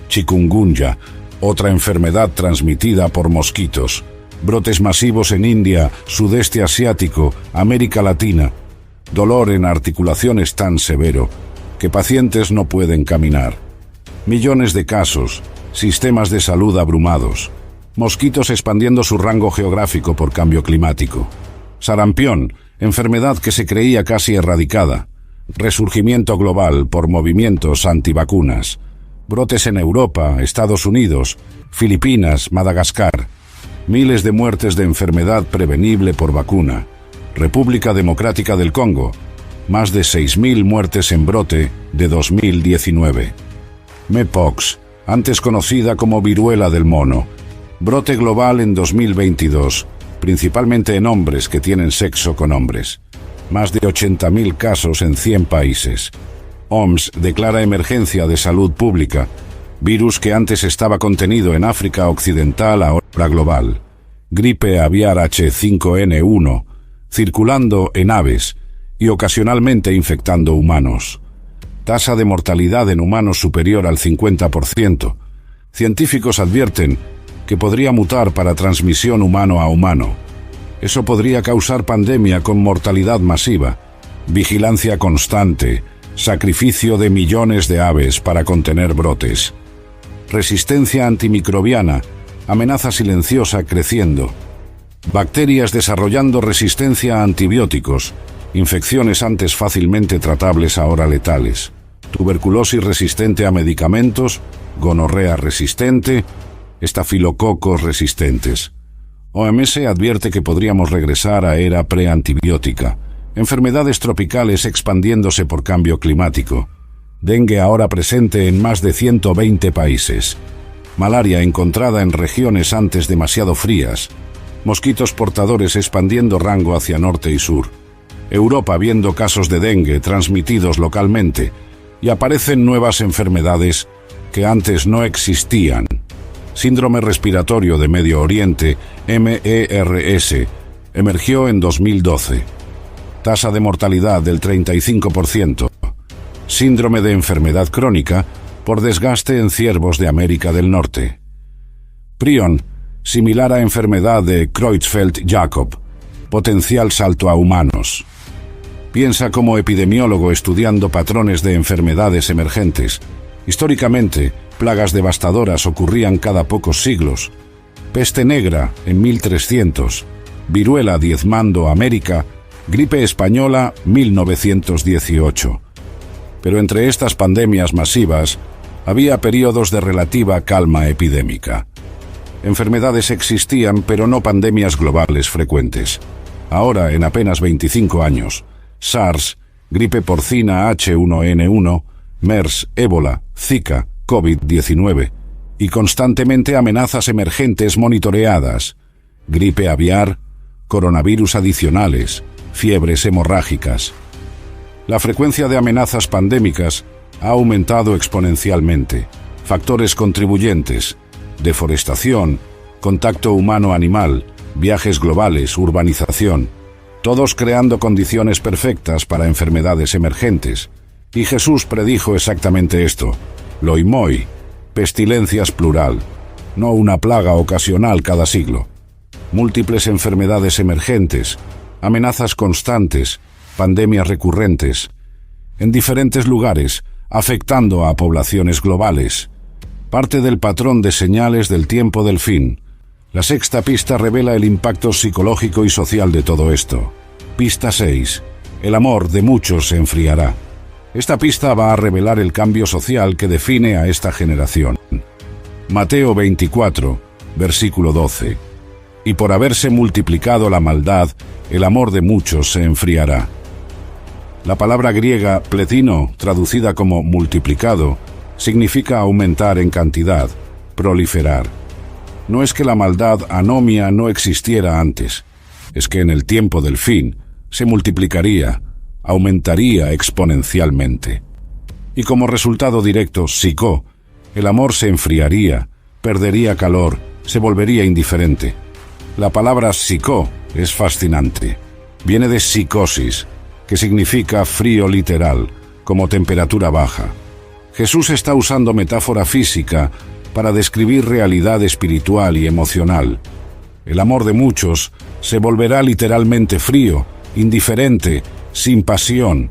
Chikungunya, otra enfermedad transmitida por mosquitos. Brotes masivos en India, sudeste asiático, América Latina. Dolor en articulaciones tan severo que pacientes no pueden caminar. Millones de casos, sistemas de salud abrumados. Mosquitos expandiendo su rango geográfico por cambio climático. Sarampión, enfermedad que se creía casi erradicada. Resurgimiento global por movimientos antivacunas. Brotes en Europa, Estados Unidos, Filipinas, Madagascar. Miles de muertes de enfermedad prevenible por vacuna. República Democrática del Congo. Más de 6.000 muertes en brote de 2019. Mpox, antes conocida como viruela del mono. Brote global en 2022, principalmente en hombres que tienen sexo con hombres. Más de 80.000 casos en 100 países. OMS declara emergencia de salud pública. Virus que antes estaba contenido en África Occidental, ahora global. Gripe aviar H5N1, circulando en aves y ocasionalmente infectando humanos. Tasa de mortalidad en humanos superior al 50%. Científicos advierten que podría mutar para transmisión humano a humano. Eso podría causar pandemia con mortalidad masiva, vigilancia constante, sacrificio de millones de aves para contener brotes. Resistencia antimicrobiana, amenaza silenciosa creciendo. Bacterias desarrollando resistencia a antibióticos, infecciones antes fácilmente tratables ahora letales. Tuberculosis resistente a medicamentos, gonorrea resistente, estafilococos resistentes. OMS advierte que podríamos regresar a era preantibiótica. Enfermedades tropicales expandiéndose por cambio climático. Dengue ahora presente en más de 120 países. Malaria encontrada en regiones antes demasiado frías. Mosquitos portadores expandiendo rango hacia norte y sur. Europa viendo casos de dengue transmitidos localmente. Y aparecen nuevas enfermedades que antes no existían. Síndrome respiratorio de Medio Oriente, MERS, emergió en 2012. Tasa de mortalidad del 35%. Síndrome de enfermedad crónica por desgaste en ciervos de América del Norte. Prion, similar a enfermedad de Creutzfeldt-Jakob, potencial salto a humanos. Piensa como epidemiólogo estudiando patrones de enfermedades emergentes. Históricamente, plagas devastadoras ocurrían cada pocos siglos. peste negra en 1300, viruela diezmando América, gripe española 1918. Pero entre estas pandemias masivas había periodos de relativa calma epidémica. Enfermedades existían, pero no pandemias globales frecuentes. Ahora, en apenas 25 años, SARS, gripe porcina H1N1, MERS, ébola, Zika, COVID-19 y constantemente amenazas emergentes monitoreadas, gripe aviar, coronavirus adicionales, fiebres hemorrágicas. La frecuencia de amenazas pandémicas ha aumentado exponencialmente. Factores contribuyentes: deforestación, contacto humano-animal, viajes globales, urbanización, todos creando condiciones perfectas para enfermedades emergentes. Y Jesús predijo exactamente esto: loimoi, pestilencias plural, no una plaga ocasional cada siglo. Múltiples enfermedades emergentes, amenazas constantes, pandemias recurrentes, en diferentes lugares, afectando a poblaciones globales. Parte del patrón de señales del tiempo del fin. La sexta pista revela el impacto psicológico y social de todo esto. Pista 6. El amor de muchos se enfriará. Esta pista va a revelar el cambio social que define a esta generación. Mateo 24, versículo 12. Y por haberse multiplicado la maldad, el amor de muchos se enfriará. La palabra griega pletino, traducida como multiplicado, significa aumentar en cantidad, proliferar. No es que la maldad anomia no existiera antes, es que en el tiempo del fin se multiplicaría, aumentaría exponencialmente. Y como resultado directo, psicó, el amor se enfriaría, perdería calor, se volvería indiferente. La palabra psicó es fascinante. Viene de psicosis, que significa frío literal, como temperatura baja. Jesús está usando metáfora física para describir realidad espiritual y emocional. El amor de muchos se volverá literalmente frío, indiferente, sin pasión.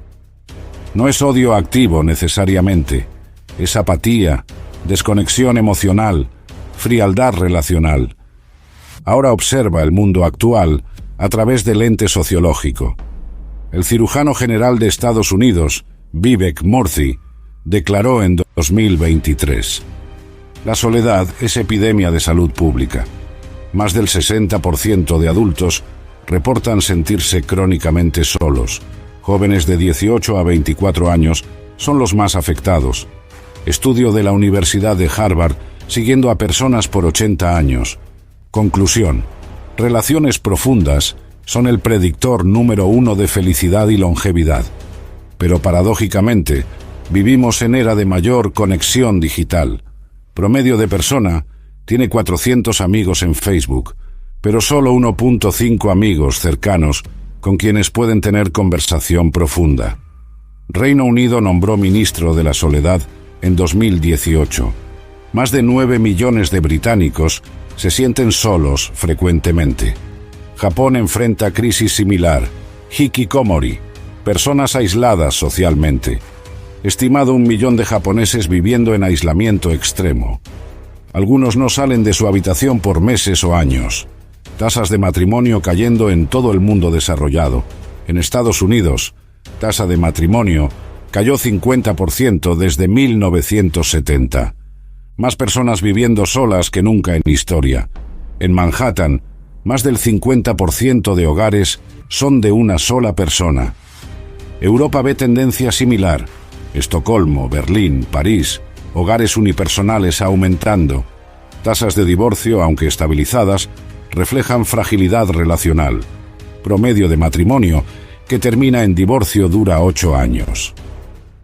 No es odio activo necesariamente, es apatía, desconexión emocional, frialdad relacional. Ahora observa el mundo actual a través del lente sociológico. El cirujano general de Estados Unidos, Vivek Murthy, declaró en 2023: la soledad es epidemia de salud pública. Más del 60% de adultos reportan sentirse crónicamente solos. Jóvenes de 18 a 24 años son los más afectados. Estudio de la Universidad de Harvard siguiendo a personas por 80 años. Conclusión: relaciones profundas son el predictor número 1 de felicidad y longevidad. Pero paradójicamente, vivimos en era de mayor conexión digital. Promedio de persona tiene 400 amigos en Facebook, pero solo 1.5 amigos cercanos con quienes pueden tener conversación profunda. Reino Unido nombró ministro de la soledad en 2018. Más de 9 millones de británicos se sienten solos frecuentemente. Japón enfrenta crisis similar. Hikikomori, personas aisladas socialmente. Estimado 1 millón de japoneses viviendo en aislamiento extremo. Algunos no salen de su habitación por meses o años. Tasas de matrimonio cayendo en todo el mundo desarrollado. En Estados Unidos, tasa de matrimonio cayó 50% desde 1970. Más personas viviendo solas que nunca en historia. En Manhattan, más del 50% de hogares son de una sola persona. Europa ve tendencia similar. Estocolmo, Berlín, París, hogares unipersonales aumentando. Tasas de divorcio, aunque estabilizadas, reflejan fragilidad relacional. Promedio de matrimonio que termina en divorcio dura 8 años.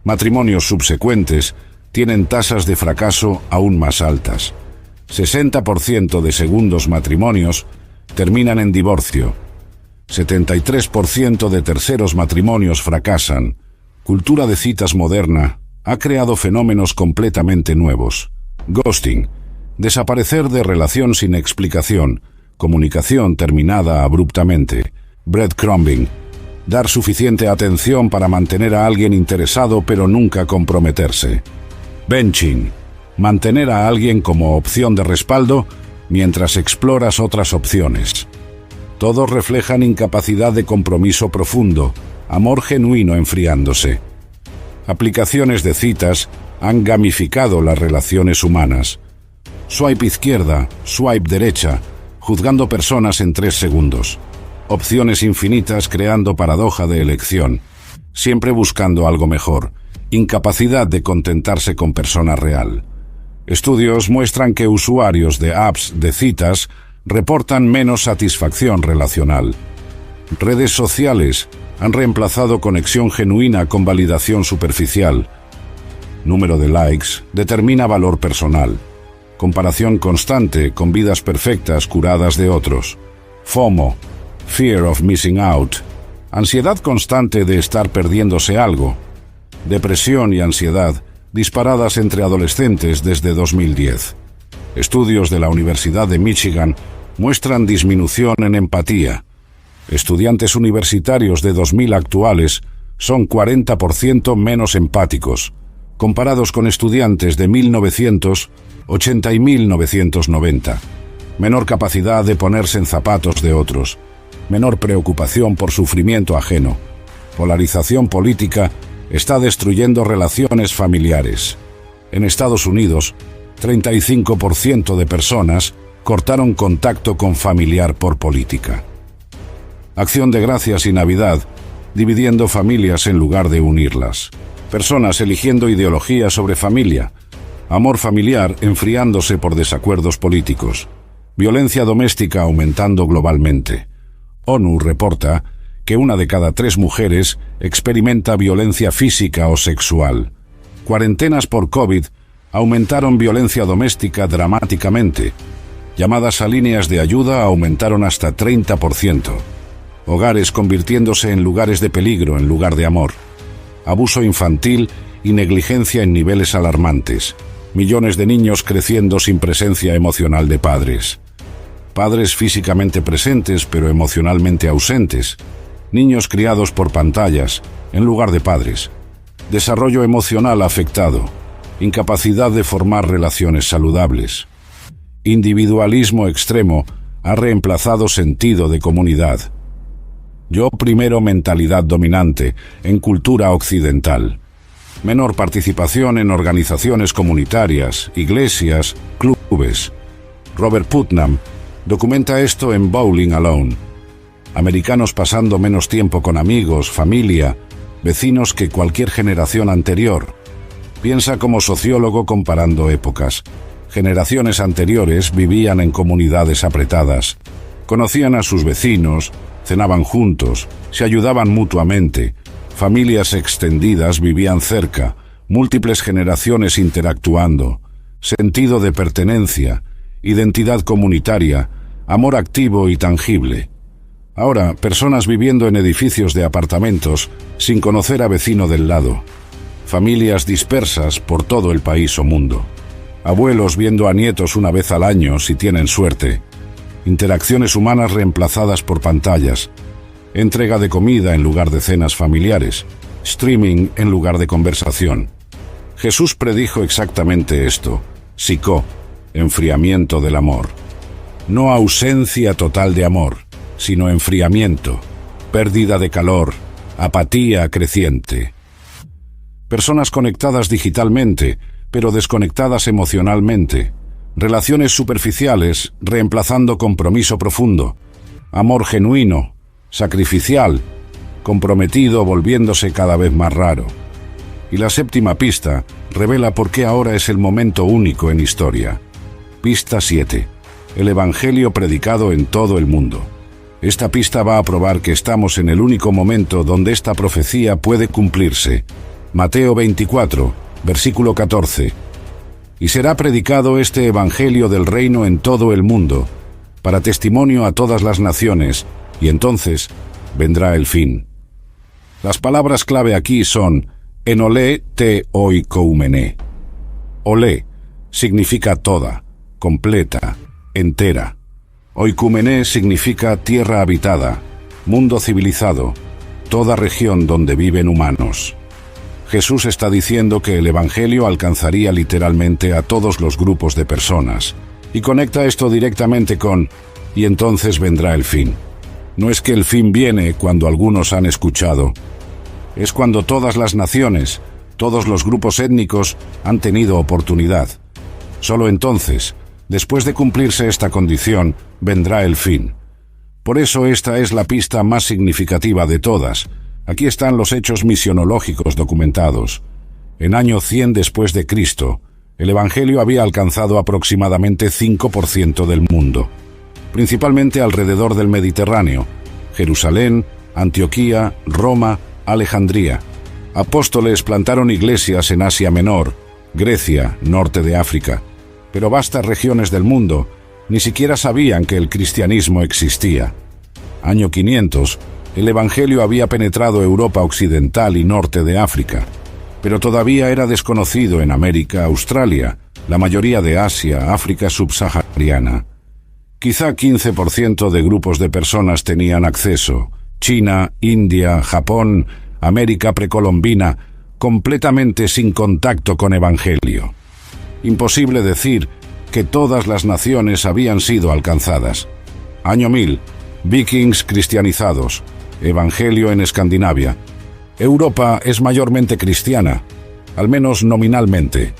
Matrimonios subsecuentes tienen tasas de fracaso aún más altas. 60% de segundos matrimonios terminan en divorcio. 73% de terceros matrimonios fracasan. Cultura de citas moderna ha creado fenómenos completamente nuevos. Ghosting, desaparecer de relación sin explicación, comunicación terminada abruptamente. Breadcrumbing, dar suficiente atención para mantener a alguien interesado pero nunca comprometerse. Benching, mantener a alguien como opción de respaldo, mientras exploras otras opciones. Todos reflejan incapacidad de compromiso profundo, amor genuino enfriándose. Aplicaciones de citas han gamificado las relaciones humanas. Swipe izquierda, swipe derecha, juzgando personas en 3 segundos. Opciones infinitas creando paradoja de elección, siempre buscando algo mejor. Incapacidad de contentarse con persona real. Estudios muestran que usuarios de apps de citas reportan menos satisfacción relacional. Redes sociales han reemplazado conexión genuina con validación superficial. Número de likes determina valor personal. Comparación constante con vidas perfectas curadas de otros. FOMO, Fear of Missing Out, ansiedad constante de estar perdiéndose algo. Depresión y ansiedad disparadas entre adolescentes desde 2010. Estudios de la Universidad de Michigan muestran disminución en empatía. Estudiantes universitarios de 2000 actuales son 40% menos empáticos, comparados con estudiantes de 1980 y 1990. Menor capacidad de ponerse en zapatos de otros. Menor preocupación por sufrimiento ajeno. Polarización política está destruyendo relaciones familiares. En Estados Unidos, 35% de personas cortaron contacto con familiar por política. Acción de Gracias y Navidad, dividiendo familias en lugar de unirlas. Personas eligiendo ideología sobre familia. Amor familiar enfriándose por desacuerdos políticos. Violencia doméstica aumentando globalmente. ONU reporta que 1 de cada 3 mujeres experimenta violencia física o sexual. Cuarentenas por COVID aumentaron violencia doméstica dramáticamente. Llamadas a líneas de ayuda aumentaron hasta 30%. Hogares convirtiéndose en lugares de peligro en lugar de amor. Abuso infantil y negligencia en niveles alarmantes. Millones de niños creciendo sin presencia emocional de padres. Padres físicamente presentes pero emocionalmente ausentes. Niños criados por pantallas en lugar de padres. Desarrollo emocional afectado. Incapacidad de formar relaciones saludables. Individualismo extremo ha reemplazado sentido de comunidad. Yo primero mentalidad dominante en cultura occidental. Menor participación en organizaciones comunitarias, iglesias, clubes. Robert Putnam documenta esto en Bowling Alone. Americanos pasando menos tiempo con amigos, familia, vecinos que cualquier generación anterior. Piensa como sociólogo comparando épocas. Generaciones anteriores vivían en comunidades apretadas. Conocían a sus vecinos, cenaban juntos, se ayudaban mutuamente. Familias extendidas vivían cerca, múltiples generaciones interactuando. Sentido de pertenencia, identidad comunitaria, amor activo y tangible. Ahora, personas viviendo en edificios de apartamentos sin conocer a vecino del lado. Familias dispersas por todo el país o mundo. Abuelos viendo a nietos 1 vez al año si tienen suerte. Interacciones humanas reemplazadas por pantallas. Entrega de comida en lugar de cenas familiares. Streaming en lugar de conversación. Jesús predijo exactamente esto. Psicó, enfriamiento del amor. No ausencia total de amor, sino enfriamiento, pérdida de calor, apatía creciente. Personas conectadas digitalmente, pero desconectadas emocionalmente. Relaciones superficiales reemplazando compromiso profundo. Amor genuino, sacrificial, comprometido volviéndose cada vez más raro. Y la 7ª pista revela por qué ahora es el momento único en historia. Pista 7. El Evangelio predicado en todo el mundo. Esta pista va a probar que estamos en el único momento donde esta profecía puede cumplirse. Mateo 24, versículo 14. Y será predicado este Evangelio del reino en todo el mundo, para testimonio a todas las naciones, y entonces vendrá el fin. Las palabras clave aquí son enolé te oikoumené. Olé significa toda, completa, entera. Oikoumené significa tierra habitada, mundo civilizado, toda región donde viven humanos. Jesús está diciendo que el Evangelio alcanzaría literalmente a todos los grupos de personas, y conecta esto directamente con «y entonces vendrá el fin». No es que el fin viene cuando algunos han escuchado, es cuando todas las naciones, todos los grupos étnicos han tenido oportunidad. Solo entonces, después de cumplirse esta condición, vendrá el fin. Por eso esta es la pista más significativa de todas. Aquí están los hechos misionológicos documentados. En año 100 después de Cristo, el Evangelio había alcanzado aproximadamente 5% del mundo, principalmente alrededor del Mediterráneo, Jerusalén, Antioquía, Roma, Alejandría. Apóstoles plantaron iglesias en Asia Menor, Grecia, norte de África, pero vastas regiones del mundo ni siquiera sabían que el cristianismo existía. Año 500, el Evangelio había penetrado Europa occidental y norte de África, pero todavía era desconocido en América, Australia, la mayoría de Asia, África subsahariana. Quizá 15% de grupos de personas tenían acceso. China, India, Japón, América precolombina, completamente sin contacto con Evangelio. Imposible decir que todas las naciones habían sido alcanzadas. Año 1000, vikings cristianizados, Evangelio en Escandinavia. Europa es mayormente cristiana, al menos nominalmente,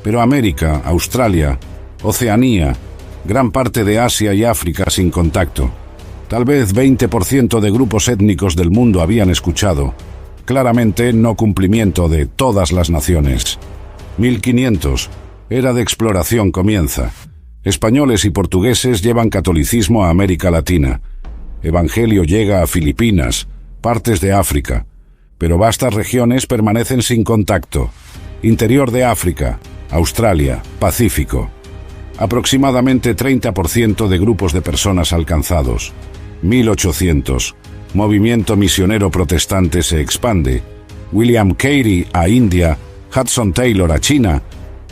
pero América, Australia, Oceanía, gran parte de Asia y África sin contacto. Tal vez 20% de grupos étnicos del mundo habían escuchado. Claramente no cumplimiento de todas las naciones. 1500, era de exploración comienza. Españoles y portugueses llevan catolicismo a América Latina. Evangelio llega a Filipinas, partes de África, pero vastas regiones permanecen sin contacto. Interior de África, Australia, Pacífico. Aproximadamente 30% de grupos de personas alcanzados. 1800. Movimiento misionero protestante se expande. William Carey a India, Hudson Taylor a China,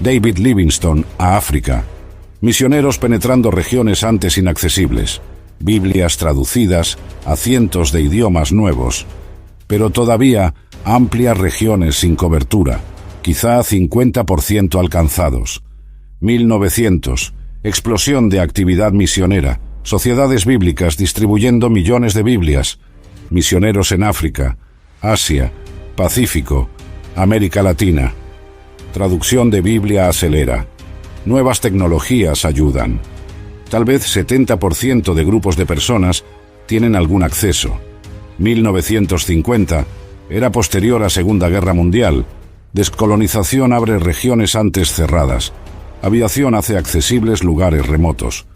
David Livingstone a África. Misioneros penetrando regiones antes inaccesibles. Biblias traducidas a cientos de idiomas nuevos. Pero todavía amplias regiones sin cobertura, quizá 50% alcanzados. 1900. Explosión de actividad misionera. Sociedades bíblicas distribuyendo millones de Biblias. Misioneros en África, Asia, Pacífico, América Latina. Traducción de Biblia acelera. Nuevas tecnologías ayudan. Tal vez 70% de grupos de personas tienen algún acceso. 1950 era posterior a Segunda Guerra Mundial. Descolonización abre regiones antes cerradas. Aviación hace accesibles lugares remotos.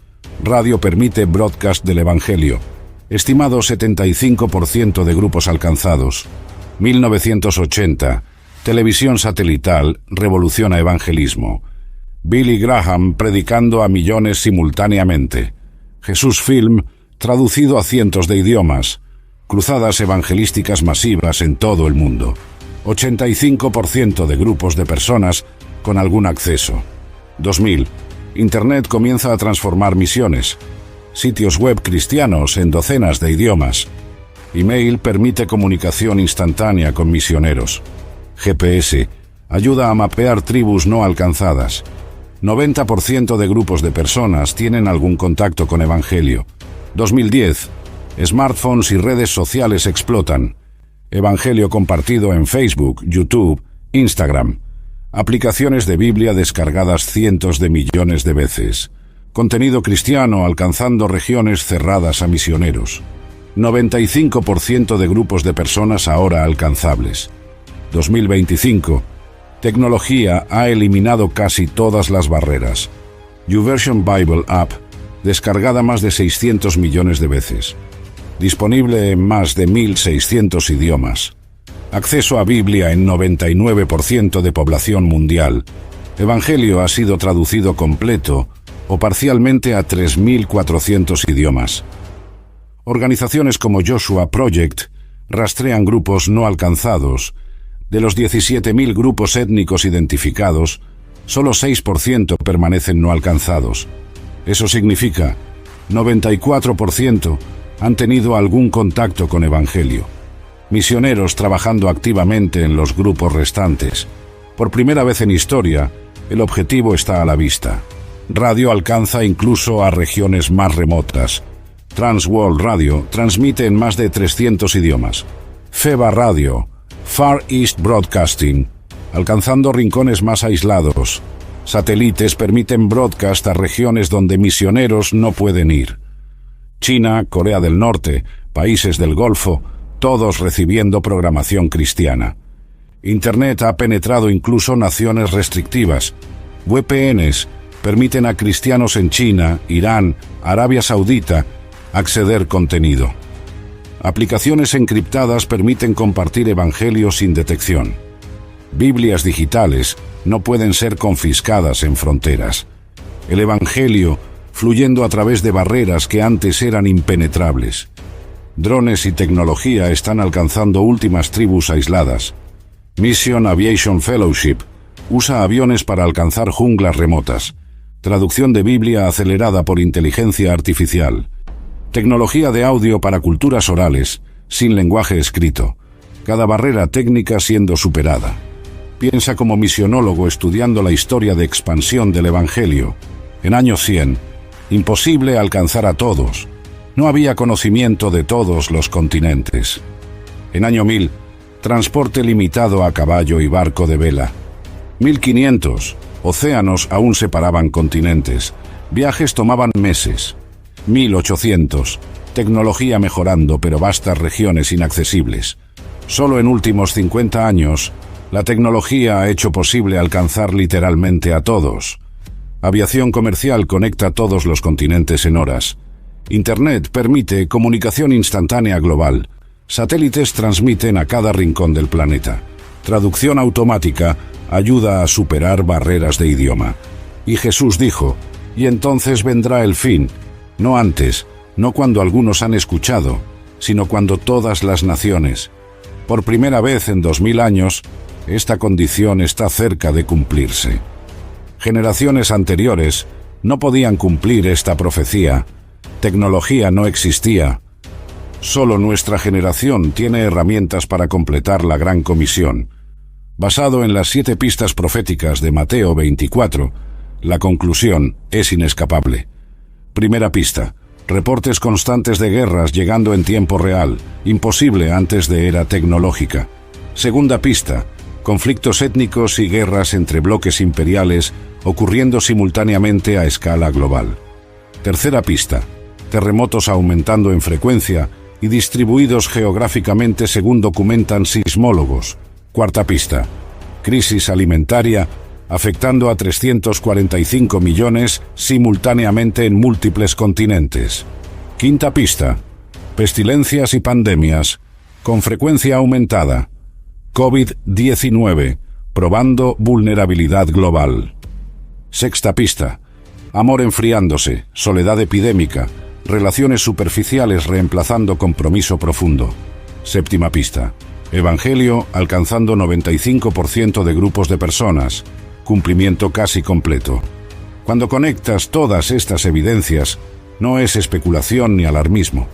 Radio permite broadcast del Evangelio. Estimado 75% de grupos alcanzados. 1980. Televisión satelital revoluciona evangelismo. Billy Graham predicando a millones simultáneamente. Jesús Film traducido a cientos de idiomas. Cruzadas evangelísticas masivas en todo el mundo. 85% de grupos de personas con algún acceso. 2000. Internet comienza a transformar misiones. Sitios web cristianos en docenas de idiomas. Email permite comunicación instantánea con misioneros. GPS ayuda a mapear tribus no alcanzadas. 90% de grupos de personas tienen algún contacto con Evangelio. 2010. Smartphones y redes sociales explotan. Evangelio compartido en Facebook, YouTube, Instagram. Aplicaciones de Biblia descargadas cientos de millones de veces. Contenido cristiano alcanzando regiones cerradas a misioneros. 95% de grupos de personas ahora alcanzables. 2025. Tecnología ha eliminado casi todas las barreras. YouVersion Bible App, descargada más de 600 millones de veces. Disponible en más de 1.600 idiomas. Acceso a Biblia en 99% de población mundial. Evangelio ha sido traducido completo o parcialmente a 3.400 idiomas. Organizaciones como Joshua Project rastrean grupos no alcanzados. De los 17.000 grupos étnicos identificados, solo 6% permanecen no alcanzados. Eso significa 94% han tenido algún contacto con Evangelio. Misioneros trabajando activamente en los grupos restantes. Por primera vez en historia, el objetivo está a la vista. Radio alcanza incluso a regiones más remotas. Transworld Radio transmite en más de 300 idiomas. FEBA Radio, Far East Broadcasting, alcanzando rincones más aislados. Satélites permiten broadcast a regiones donde misioneros no pueden ir. China, Corea del Norte, países del Golfo, todos recibiendo programación cristiana. Internet ha penetrado incluso naciones restrictivas. VPNs permiten a cristianos en China, Irán, Arabia Saudita acceder contenido. Aplicaciones encriptadas permiten compartir evangelio sin detección. Biblias digitales no pueden ser confiscadas en fronteras. El evangelio fluyendo a través de barreras que antes eran impenetrables. Drones y tecnología están alcanzando últimas tribus aisladas. Mission Aviation Fellowship usa aviones para alcanzar junglas remotas. Traducción de Biblia acelerada por inteligencia artificial. Tecnología de audio para culturas orales, sin lenguaje escrito. Cada barrera técnica siendo superada. Piensa como misionólogo estudiando la historia de expansión del Evangelio. En año 100, imposible alcanzar a todos. No había conocimiento de todos los continentes. En año 1000, transporte limitado a caballo y barco de vela. 1500, océanos aún separaban continentes. Viajes tomaban meses. 1800, tecnología mejorando pero vastas regiones inaccesibles. Solo en últimos 50 años, la tecnología ha hecho posible alcanzar literalmente a todos. Aviación comercial conecta todos los continentes en horas. Internet permite comunicación instantánea global. Satélites transmiten a cada rincón del planeta. Traducción automática ayuda a superar barreras de idioma. Y Jesús dijo, y entonces vendrá el fin, no antes, no cuando algunos han escuchado, sino cuando todas las naciones. Por primera vez en 2000 años, esta condición está cerca de cumplirse. Generaciones anteriores no podían cumplir esta profecía. Tecnología no existía. Solo nuestra generación tiene herramientas para completar la gran comisión. Basado en las 7 pistas proféticas de Mateo 24, la conclusión es inescapable. Primera pista: reportes constantes de guerras llegando en tiempo real, imposible antes de era tecnológica. Segunda pista: conflictos étnicos y guerras entre bloques imperiales ocurriendo simultáneamente a escala global. Tercera pista: terremotos aumentando en frecuencia y distribuidos geográficamente según documentan sismólogos. Cuarta pista: crisis alimentaria afectando a 345 millones simultáneamente en múltiples continentes. Quinta pista: pestilencias y pandemias con frecuencia aumentada. COVID-19, probando vulnerabilidad global. Sexta pista: amor enfriándose, soledad epidémica, relaciones superficiales reemplazando compromiso profundo. Séptima pista: Evangelio alcanzando 95% de grupos de personas, cumplimiento casi completo. Cuando conectas todas estas evidencias, no es especulación ni alarmismo.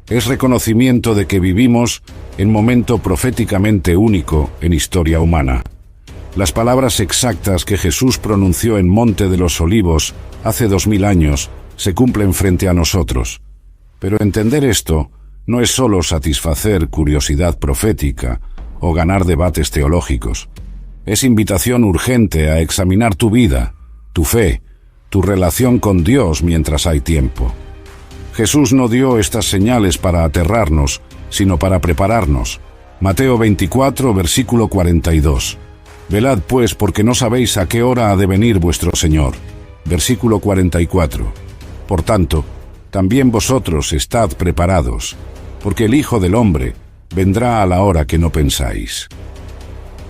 Es reconocimiento de que vivimos en momento proféticamente único en historia humana. Las palabras exactas que Jesús pronunció en Monte de los Olivos hace 2000 años se cumplen frente a nosotros. Pero entender esto no es solo satisfacer curiosidad profética o ganar debates teológicos. Es invitación urgente a examinar tu vida, tu fe, tu relación con Dios mientras hay tiempo. Jesús no dio estas señales para aterrarnos, sino para prepararnos. Mateo 24, versículo 42. Velad pues, porque no sabéis a qué hora ha de venir vuestro Señor. Versículo 44. Por tanto, también vosotros estad preparados, porque el Hijo del Hombre vendrá a la hora que no pensáis.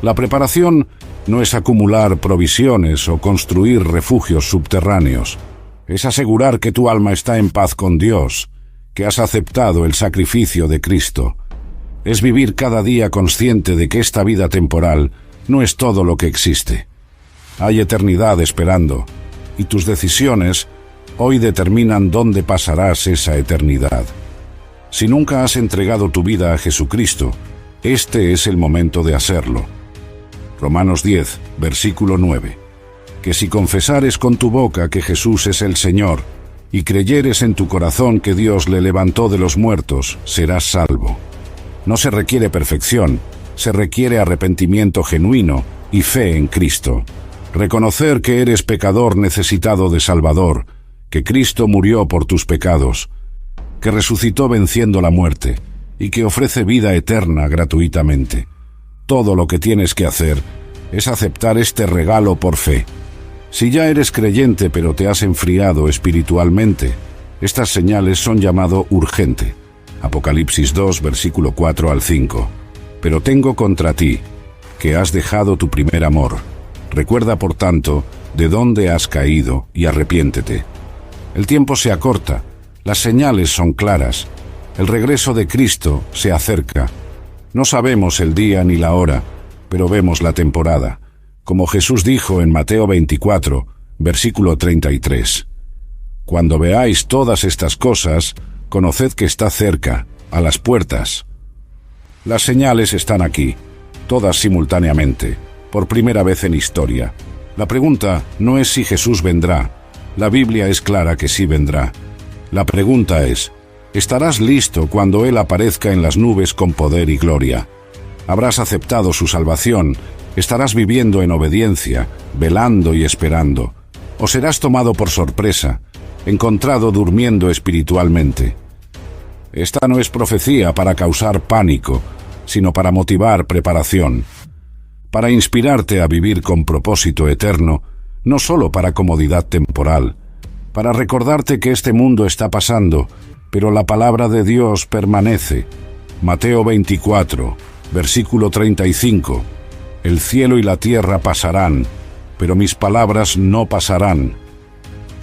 La preparación no es acumular provisiones o construir refugios subterráneos. Es asegurar que tu alma está en paz con Dios, que has aceptado el sacrificio de Cristo. Es vivir cada día consciente de que esta vida temporal no es todo lo que existe. Hay eternidad esperando, y tus decisiones hoy determinan dónde pasarás esa eternidad. Si nunca has entregado tu vida a Jesucristo, este es el momento de hacerlo. Romanos 10, versículo 9. que si confesares con tu boca que Jesús es el Señor, y creyeres en tu corazón que Dios le levantó de los muertos, serás salvo. No se requiere perfección, se requiere arrepentimiento genuino y fe en Cristo. Reconocer que eres pecador necesitado de Salvador, que Cristo murió por tus pecados, que resucitó venciendo la muerte y que ofrece vida eterna gratuitamente. Todo lo que tienes que hacer es aceptar este regalo por fe. Si ya eres creyente pero te has enfriado espiritualmente, estas señales son llamado urgente. Apocalipsis 2, versículo 4 al 5. Pero tengo contra ti, que has dejado tu primer amor. Recuerda, por tanto, de dónde has caído y arrepiéntete. El tiempo se acorta, las señales son claras, el regreso de Cristo se acerca. No sabemos el día ni la hora, pero vemos la temporada, como Jesús dijo en Mateo 24, versículo 33. Cuando veáis todas estas cosas, conoced que está cerca, a las puertas. Las señales están aquí, todas simultáneamente, por primera vez en historia. La pregunta no es si Jesús vendrá. La Biblia es clara que sí vendrá. La pregunta es, ¿estarás listo cuando Él aparezca en las nubes con poder y gloria? ¿Habrás aceptado su salvación? ¿Estarás viviendo en obediencia, velando y esperando? ¿O serás tomado por sorpresa, encontrado durmiendo espiritualmente? Esta no es profecía para causar pánico, sino para motivar preparación, para inspirarte a vivir con propósito eterno, no solo para comodidad temporal, para recordarte que este mundo está pasando, pero la palabra de Dios permanece. Mateo 24, versículo 35. El cielo y la tierra pasarán, pero mis palabras no pasarán.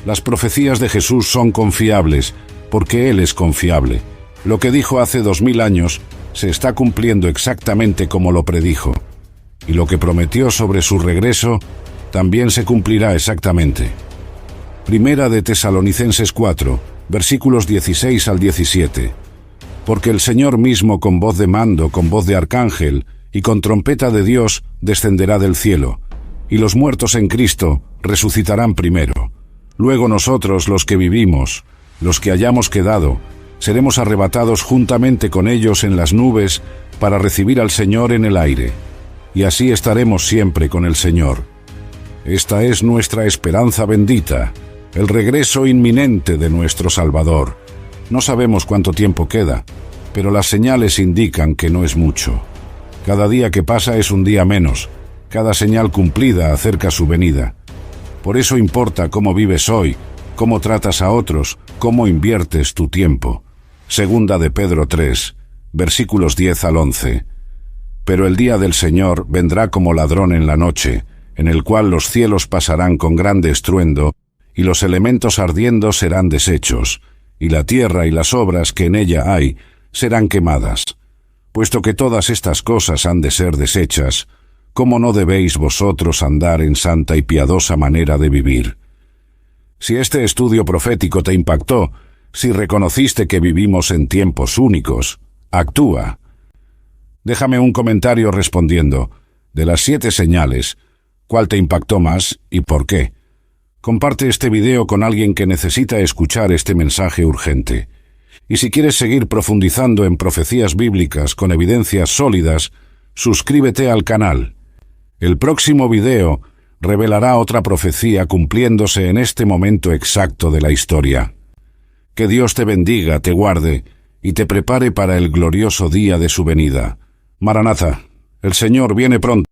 Las profecías de Jesús son confiables, porque Él es confiable. Lo que dijo hace 2000 años se está cumpliendo exactamente como lo predijo. Y lo que prometió sobre su regreso también se cumplirá exactamente. Primera de Tesalonicenses 4, versículos 16 al 17. Porque el Señor mismo con voz de mando, con voz de arcángel y con trompeta de Dios descenderá del cielo, y los muertos en Cristo resucitarán primero. Luego nosotros, los que vivimos, los que hayamos quedado, seremos arrebatados juntamente con ellos en las nubes para recibir al Señor en el aire. Y así estaremos siempre con el Señor. Esta es nuestra esperanza bendita, el regreso inminente de nuestro Salvador. No sabemos cuánto tiempo queda, pero las señales indican que no es mucho. Cada día que pasa es un día menos, cada señal cumplida acerca su venida. Por eso importa cómo vives hoy, cómo tratas a otros, cómo inviertes tu tiempo. Segunda de Pedro 3, versículos 10 al 11. Pero el día del Señor vendrá como ladrón en la noche, en el cual los cielos pasarán con grande estruendo, y los elementos ardiendo serán deshechos, y la tierra y las obras que en ella hay serán quemadas. Puesto que todas estas cosas han de ser deshechas, ¿cómo no debéis vosotros andar en santa y piadosa manera de vivir? Si este estudio profético te impactó, si reconociste que vivimos en tiempos únicos, actúa. Déjame un comentario respondiendo, de las 7 señales, ¿cuál te impactó más y por qué? Comparte este video con alguien que necesita escuchar este mensaje urgente. Y si quieres seguir profundizando en profecías bíblicas con evidencias sólidas, suscríbete al canal. El próximo video revelará otra profecía cumpliéndose en este momento exacto de la historia. Que Dios te bendiga, te guarde y te prepare para el glorioso día de su venida. Maranatha, el Señor viene pronto.